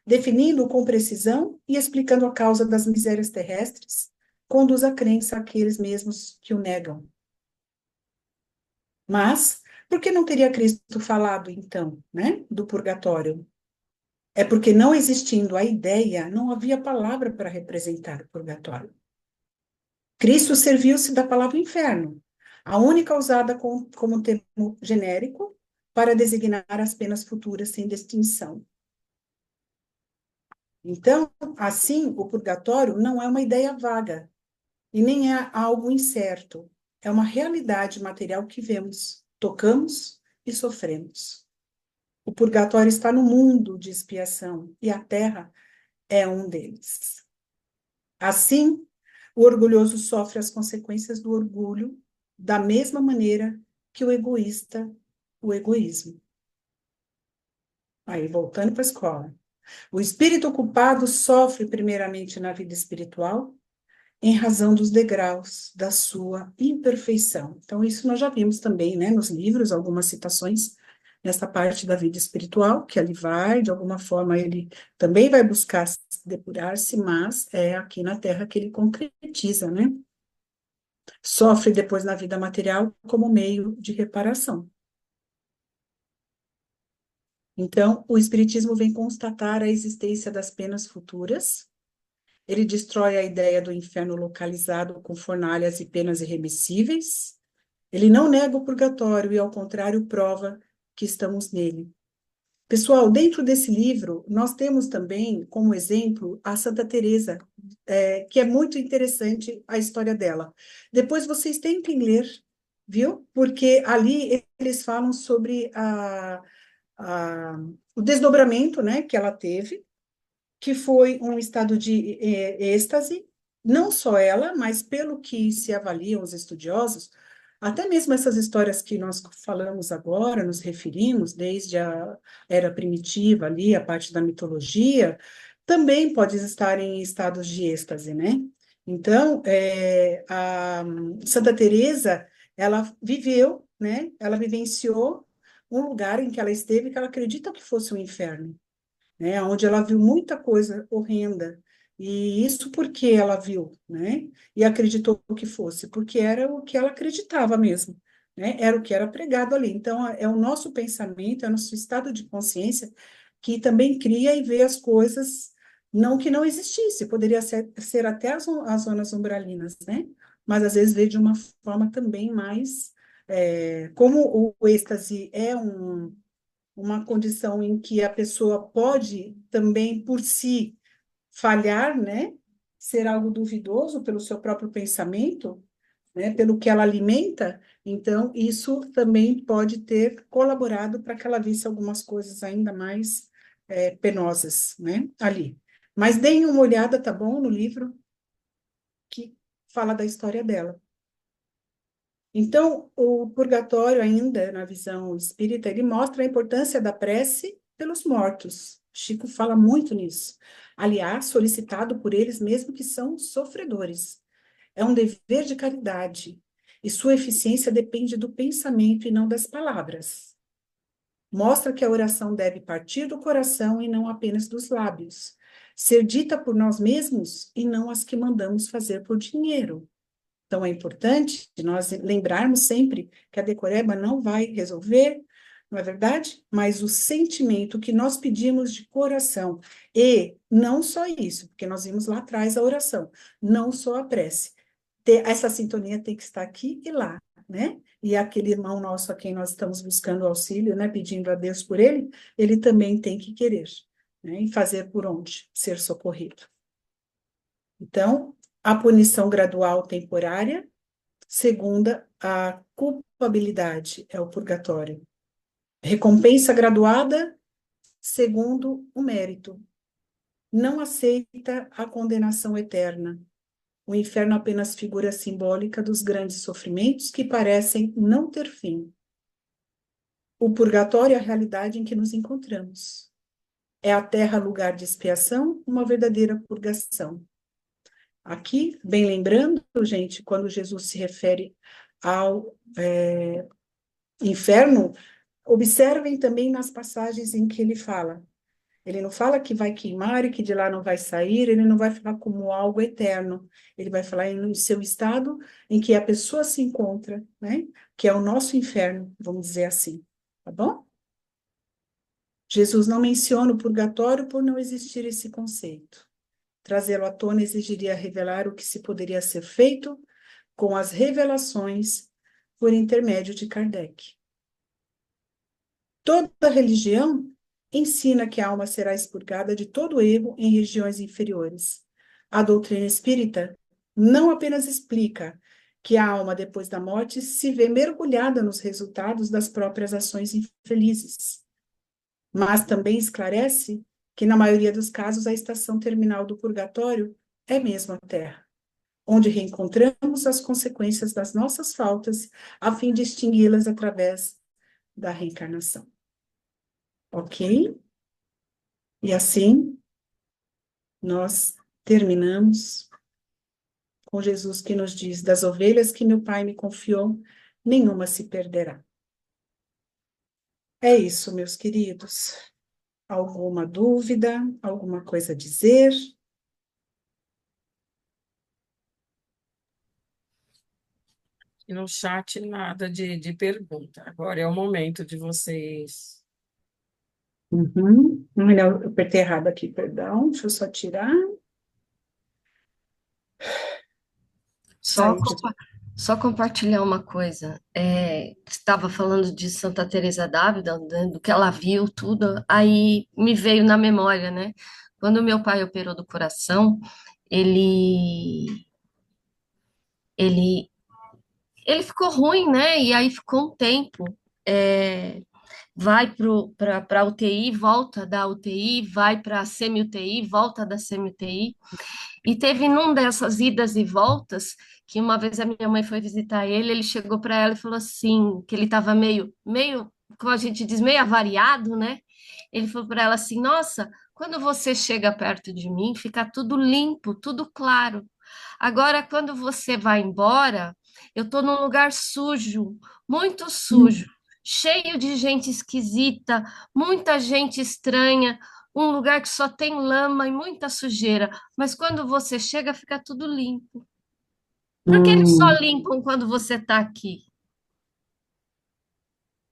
definindo-o com precisão e explicando a causa das misérias terrestres, conduz a crença àqueles mesmos que o negam. Mas, por que não teria Cristo falado, então, né, do purgatório? É porque, não existindo a ideia, não havia palavra para representar o purgatório. Cristo serviu-se da palavra inferno, a única usada como termo genérico para designar as penas futuras sem distinção. Então, assim, o purgatório não é uma ideia vaga e nem é algo incerto. É uma realidade material que vemos, tocamos e sofremos. O purgatório está no mundo de expiação e a Terra é um deles. Assim, o orgulhoso sofre as consequências do orgulho da mesma maneira que o egoísta, o egoísmo. Aí, voltando para a escola. O espírito ocupado sofre primeiramente na vida espiritual em razão dos degraus da sua imperfeição. Então, isso nós já vimos também, né, nos livros, algumas citações nessa parte da vida espiritual, que ele vai, de alguma forma, ele também vai buscar depurar-se, mas é aqui na Terra que ele concretiza, né? Sofre depois na vida material como meio de reparação. Então, o Espiritismo vem constatar a existência das penas futuras. Ele destrói a ideia do inferno localizado com fornalhas e penas irremissíveis. Ele não nega o purgatório e, ao contrário, prova que estamos nele. Pessoal, dentro desse livro, nós temos também, como exemplo, a Santa Teresa, que é muito interessante a história dela. Depois vocês tentem ler, viu? Porque ali eles falam sobre o desdobramento, né, que ela teve, que foi um estado de êxtase, não só ela, mas pelo que se avaliam os estudiosos, até mesmo essas histórias que nós falamos agora, nos referimos, desde a era primitiva ali, a parte da mitologia, também pode estar em estados de êxtase, né? Então, a Santa Teresa, ela viveu, né? Ela vivenciou um lugar em que ela esteve que ela acredita que fosse um inferno, né, onde ela viu muita coisa horrenda. E isso porque ela viu, né? E acreditou que fosse, porque era o que ela acreditava mesmo, né? Era o que era pregado ali. Então, é o nosso pensamento, é o nosso estado de consciência que também cria e vê as coisas, não que não existisse, poderia ser até as zonas umbralinas, né? Mas às vezes vê de uma forma também mais. Como o êxtase é uma condição em que a pessoa pode também, por si, falhar, né? Ser algo duvidoso pelo seu próprio pensamento, né? Pelo que ela alimenta, então isso também pode ter colaborado para que ela visse algumas coisas ainda mais penosas, né? Ali. Mas deem uma olhada, tá bom, no livro que fala da história dela. Então, o purgatório, ainda na visão espírita, ele mostra a importância da prece pelos mortos. Chico fala muito nisso. Aliás, solicitado por eles mesmo que são sofredores. É um dever de caridade, e sua eficiência depende do pensamento e não das palavras. Mostra que a oração deve partir do coração e não apenas dos lábios. Ser dita por nós mesmos e não as que mandamos fazer por dinheiro. Então, é importante nós lembrarmos sempre que a decoreba não vai resolver, não é verdade? Mas o sentimento que nós pedimos de coração, e não só isso, porque nós vimos lá atrás a oração, não só a prece. Essa sintonia tem que estar aqui e lá, né? E aquele irmão nosso a quem nós estamos buscando auxílio, né, pedindo a Deus por ele, ele também tem que querer, né? E fazer por onde ser socorrido. Então, a punição gradual temporária. Segunda, a culpabilidade, é o purgatório. Recompensa graduada, segundo, o mérito. Não aceita a condenação eterna. O inferno apenas figura simbólica dos grandes sofrimentos que parecem não ter fim. O purgatório é a realidade em que nos encontramos. É a terra lugar de expiação, uma verdadeira purgação. Aqui, bem lembrando, gente, quando Jesus se refere ao inferno, observem também nas passagens em que ele fala. Ele não fala que vai queimar e que de lá não vai sair, ele não vai falar como algo eterno, ele vai falar no seu estado em que a pessoa se encontra, né? Que é o nosso inferno, vamos dizer assim, tá bom? Jesus não menciona o purgatório por não existir esse conceito. Trazê-lo à tona exigiria revelar o que se poderia ser feito com as revelações por intermédio de Kardec. Toda religião ensina que a alma será expurgada de todo erro em regiões inferiores. A doutrina espírita não apenas explica que a alma, depois da morte, se vê mergulhada nos resultados das próprias ações infelizes, mas também esclarece que, na maioria dos casos, a estação terminal do purgatório é mesmo a Terra, onde reencontramos as consequências das nossas faltas, a fim de extingui-las através da reencarnação. Ok? E assim, nós terminamos com Jesus que nos diz: das ovelhas que meu Pai me confiou, nenhuma se perderá. É isso, meus queridos. Alguma dúvida? Alguma coisa a dizer? E no chat nada de pergunta. Agora é o momento de vocês. Uhum. Olha, eu apertei errado aqui, perdão. Deixa eu só tirar. Só, Saí de... só compartilhar uma coisa. Estava falando de Santa Teresa d'Ávila, né, do que ela viu, tudo. Aí me veio na memória, né? Quando meu pai operou do coração, ele, ele, ele ficou ruim, né? E aí ficou um tempo. é, Vai para a UTI, volta da UTI, vai para a semi-UTI, volta da semi-UTI. E teve num dessas idas e voltas que uma vez a minha mãe foi visitar ele, ele chegou para ela e falou assim, que ele estava meio, como a gente diz, meio avariado, né? Ele falou para ela assim: Nossa, quando você chega perto de mim, fica tudo limpo, tudo claro. Agora, quando você vai embora, eu estou num lugar sujo, muito sujo, cheio de gente esquisita, muita gente estranha, um lugar que só tem lama e muita sujeira. Mas quando você chega, fica tudo limpo. Por que eles só limpam quando você está aqui?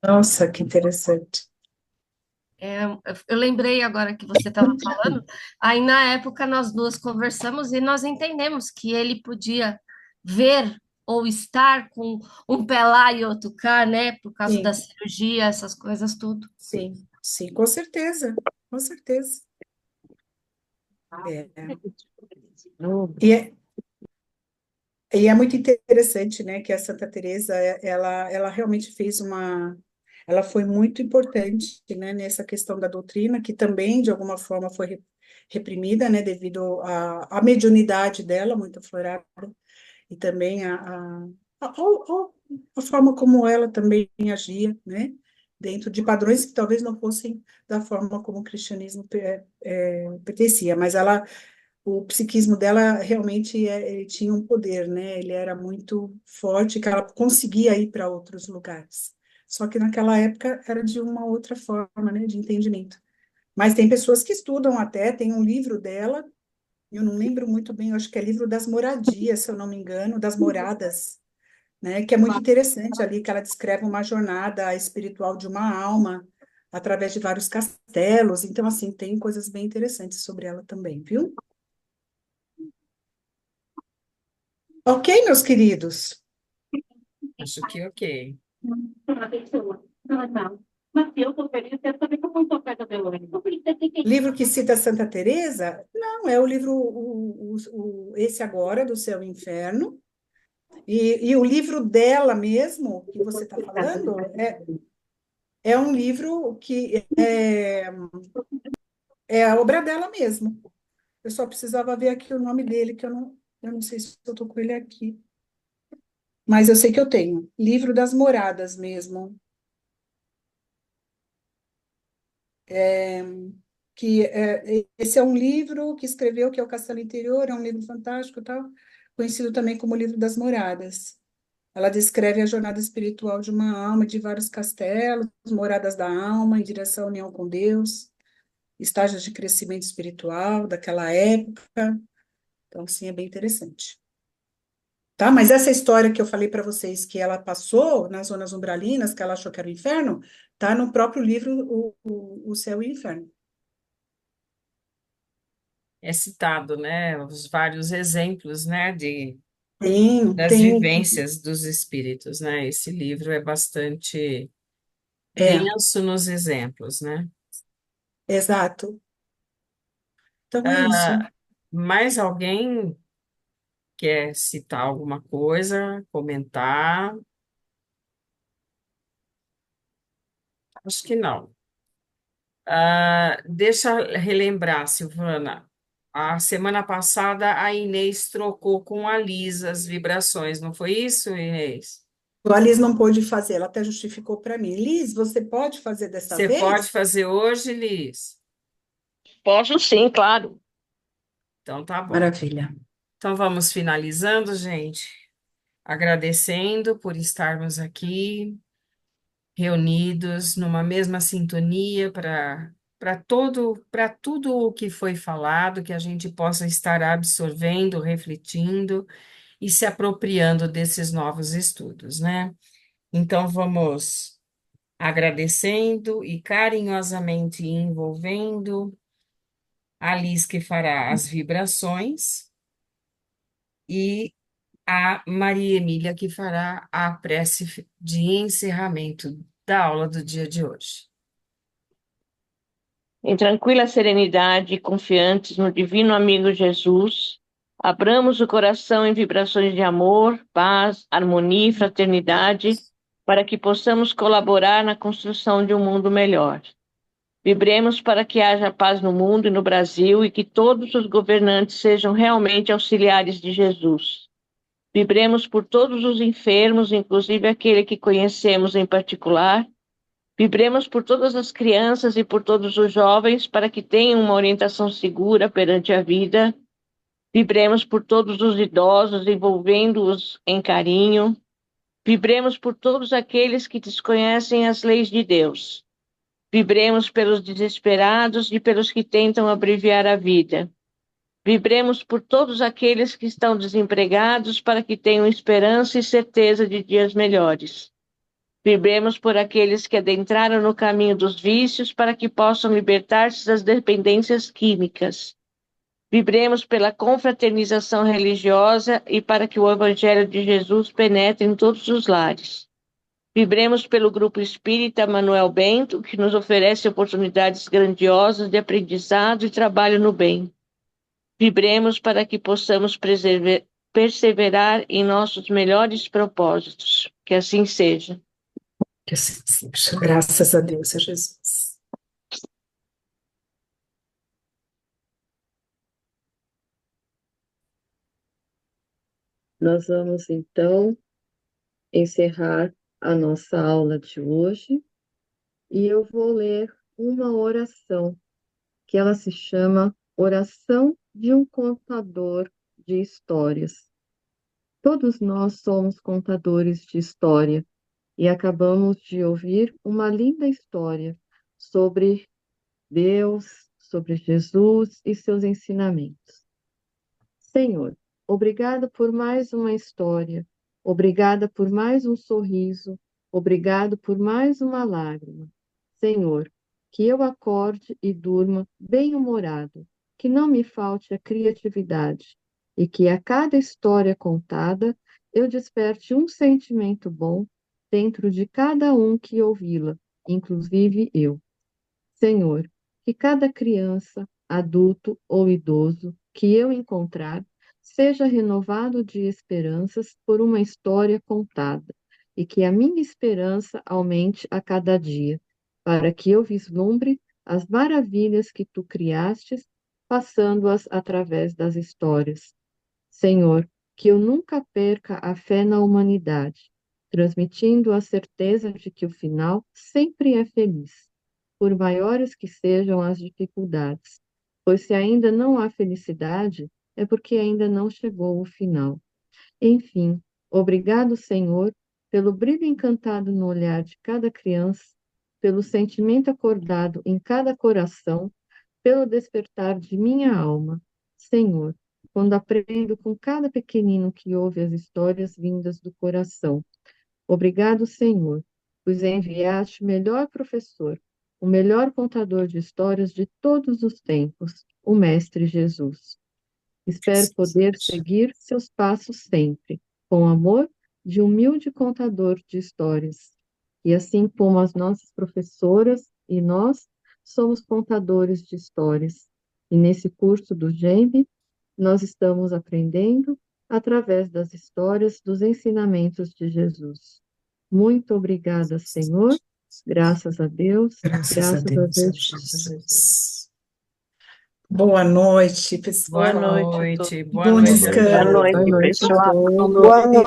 Nossa, que interessante. Eu lembrei agora que você estava falando. Aí, na época, nós duas conversamos e nós entendemos que ele podia ver ou estar com um pé lá e outro cá, né? Por causa da Sim, cirurgia, essas coisas tudo. sim, sim, com certeza, com certeza. É. E é, e é muito interessante, né, que a Santa Teresa, ela realmente fez ela foi muito importante, né, nessa questão da doutrina, que também, de alguma forma, foi reprimida, né, devido à mediunidade dela, muito aflorada, e também a forma como ela também agia, né, dentro de padrões que talvez não fossem da forma como o cristianismo pertencia, mas o psiquismo dela realmente ele tinha um poder, né? Ele era muito forte, que ela conseguia ir para outros lugares. Só que naquela época era de uma outra forma, né, de entendimento. Mas tem pessoas que estudam até, tem um livro dela, eu não lembro muito bem, eu acho que é livro das moradias, se eu não me engano, das moradas, né? Que é muito interessante ali, que ela descreve uma jornada espiritual de uma alma através de vários castelos. Então, assim, tem coisas bem interessantes sobre ela também, viu? Ok, meus queridos? Acho que ok. Livro que cita Santa Teresa? Não, é o livro, esse agora, do Céu e Inferno. E o livro dela mesmo, que você está falando, é um livro que é a obra dela mesmo. Eu só precisava ver aqui o nome dele, que eu não sei se eu estou com ele aqui. Mas eu sei que eu tenho. Livro das Moradas mesmo. Esse é um livro que escreveu, que é o Castelo Interior, é um livro fantástico, e tal, conhecido também como Livro das Moradas. Ela descreve a jornada espiritual de uma alma, de vários castelos, moradas da alma, em direção à união com Deus, estágios de crescimento espiritual daquela época. Então, sim, é bem interessante. Tá? Mas essa história que eu falei para vocês, que ela passou nas zonas umbralinas, que ela achou que era o inferno, tá no próprio livro o Céu e o Inferno. É citado, né, os vários exemplos, né, das Tem, vivências dos espíritos, né? Esse livro é bastante é, denso nos exemplos, né? Exato. Então é isso. Ah, mais alguém quer citar alguma coisa, comentar? Acho que não. Deixa eu relembrar, Silvana. A semana passada a Inês trocou com a Lisa as vibrações, não foi isso, Inês? A Liz não pôde fazer, ela até justificou para mim. Liz, você pode fazer dessa Você pode vez? fazer hoje, Liz? Posso sim, claro. Então tá bom. Maravilha. Então vamos finalizando, gente. Agradecendo por estarmos aqui reunidos numa mesma sintonia para tudo o que foi falado, que a gente possa estar absorvendo, refletindo e se apropriando desses novos estudos, né? Então vamos agradecendo e carinhosamente envolvendo a Liz que fará as vibrações e a Maria Emília que fará a prece de encerramento da aula do dia de hoje. Em tranquila serenidade e confiantes no Divino Amigo Jesus, abramos o coração em vibrações de amor, paz, harmonia e fraternidade, para que possamos colaborar na construção de um mundo melhor. Vibremos para que haja paz no mundo e no Brasil e que todos os governantes sejam realmente auxiliares de Jesus. Vibremos por todos os enfermos, inclusive aquele que conhecemos em particular. Vibremos por todas as crianças e por todos os jovens para que tenham uma orientação segura perante a vida. Vibremos por todos os idosos, envolvendo-os em carinho. Vibremos por todos aqueles que desconhecem as leis de Deus. Vibremos pelos desesperados e pelos que tentam abreviar a vida. Vibremos por todos aqueles que estão desempregados para que tenham esperança e certeza de dias melhores. Vibremos por aqueles que adentraram no caminho dos vícios para que possam libertar-se das dependências químicas. Vibremos pela confraternização religiosa e para que o Evangelho de Jesus penetre em todos os lares. Vibremos pelo Grupo Espírita Manuel Bento, que nos oferece oportunidades grandiosas de aprendizado e trabalho no bem. Vibremos para que possamos perseverar em nossos melhores propósitos. Que assim seja. Que assim seja. Graças a Deus, a Jesus. Nós vamos, então, encerrar a nossa aula de hoje e eu vou ler uma oração que ela se chama Oração de um Contador de Histórias. Todos nós somos contadores de história e acabamos de ouvir uma linda história sobre Deus, sobre Jesus e seus ensinamentos. Senhor, obrigada por mais uma história, obrigada por mais um sorriso, obrigado por mais uma lágrima. Senhor, que eu acorde e durma bem-humorado, que não me falte a criatividade e que a cada história contada eu desperte um sentimento bom dentro de cada um que ouvi-la, inclusive eu. Senhor, que cada criança, adulto ou idoso que eu encontrar seja renovado de esperanças por uma história contada, e que a minha esperança aumente a cada dia, para que eu vislumbre as maravilhas que tu criastes, passando-as através das histórias. Senhor, que eu nunca perca a fé na humanidade, transmitindo a certeza de que o final sempre é feliz por maiores que sejam as dificuldades, pois se ainda não há felicidade, é porque ainda não chegou o final. Enfim, obrigado, Senhor, pelo brilho encantado no olhar de cada criança, pelo sentimento acordado em cada coração, pelo despertar de minha alma. Senhor, quando aprendo com cada pequenino que ouve as histórias vindas do coração. Obrigado, Senhor, pois enviaste o melhor professor, o melhor contador de histórias de todos os tempos, o Mestre Jesus. Espero poder seguir seus passos sempre, com amor de humilde contador de histórias. E assim como as nossas professoras e nós, somos contadores de histórias. E nesse curso do GEMB, nós estamos aprendendo através das histórias dos ensinamentos de Jesus. Muito obrigada, Senhor. Graças a Deus. Graças a Graças a Deus, ó Jesus. Jesus. Boa noite, pessoal. Boa noite a noite, todos. boa Bom noite a Boa Boa descanso noite. noite, Boa noite a pessoal. todos. Boa noite.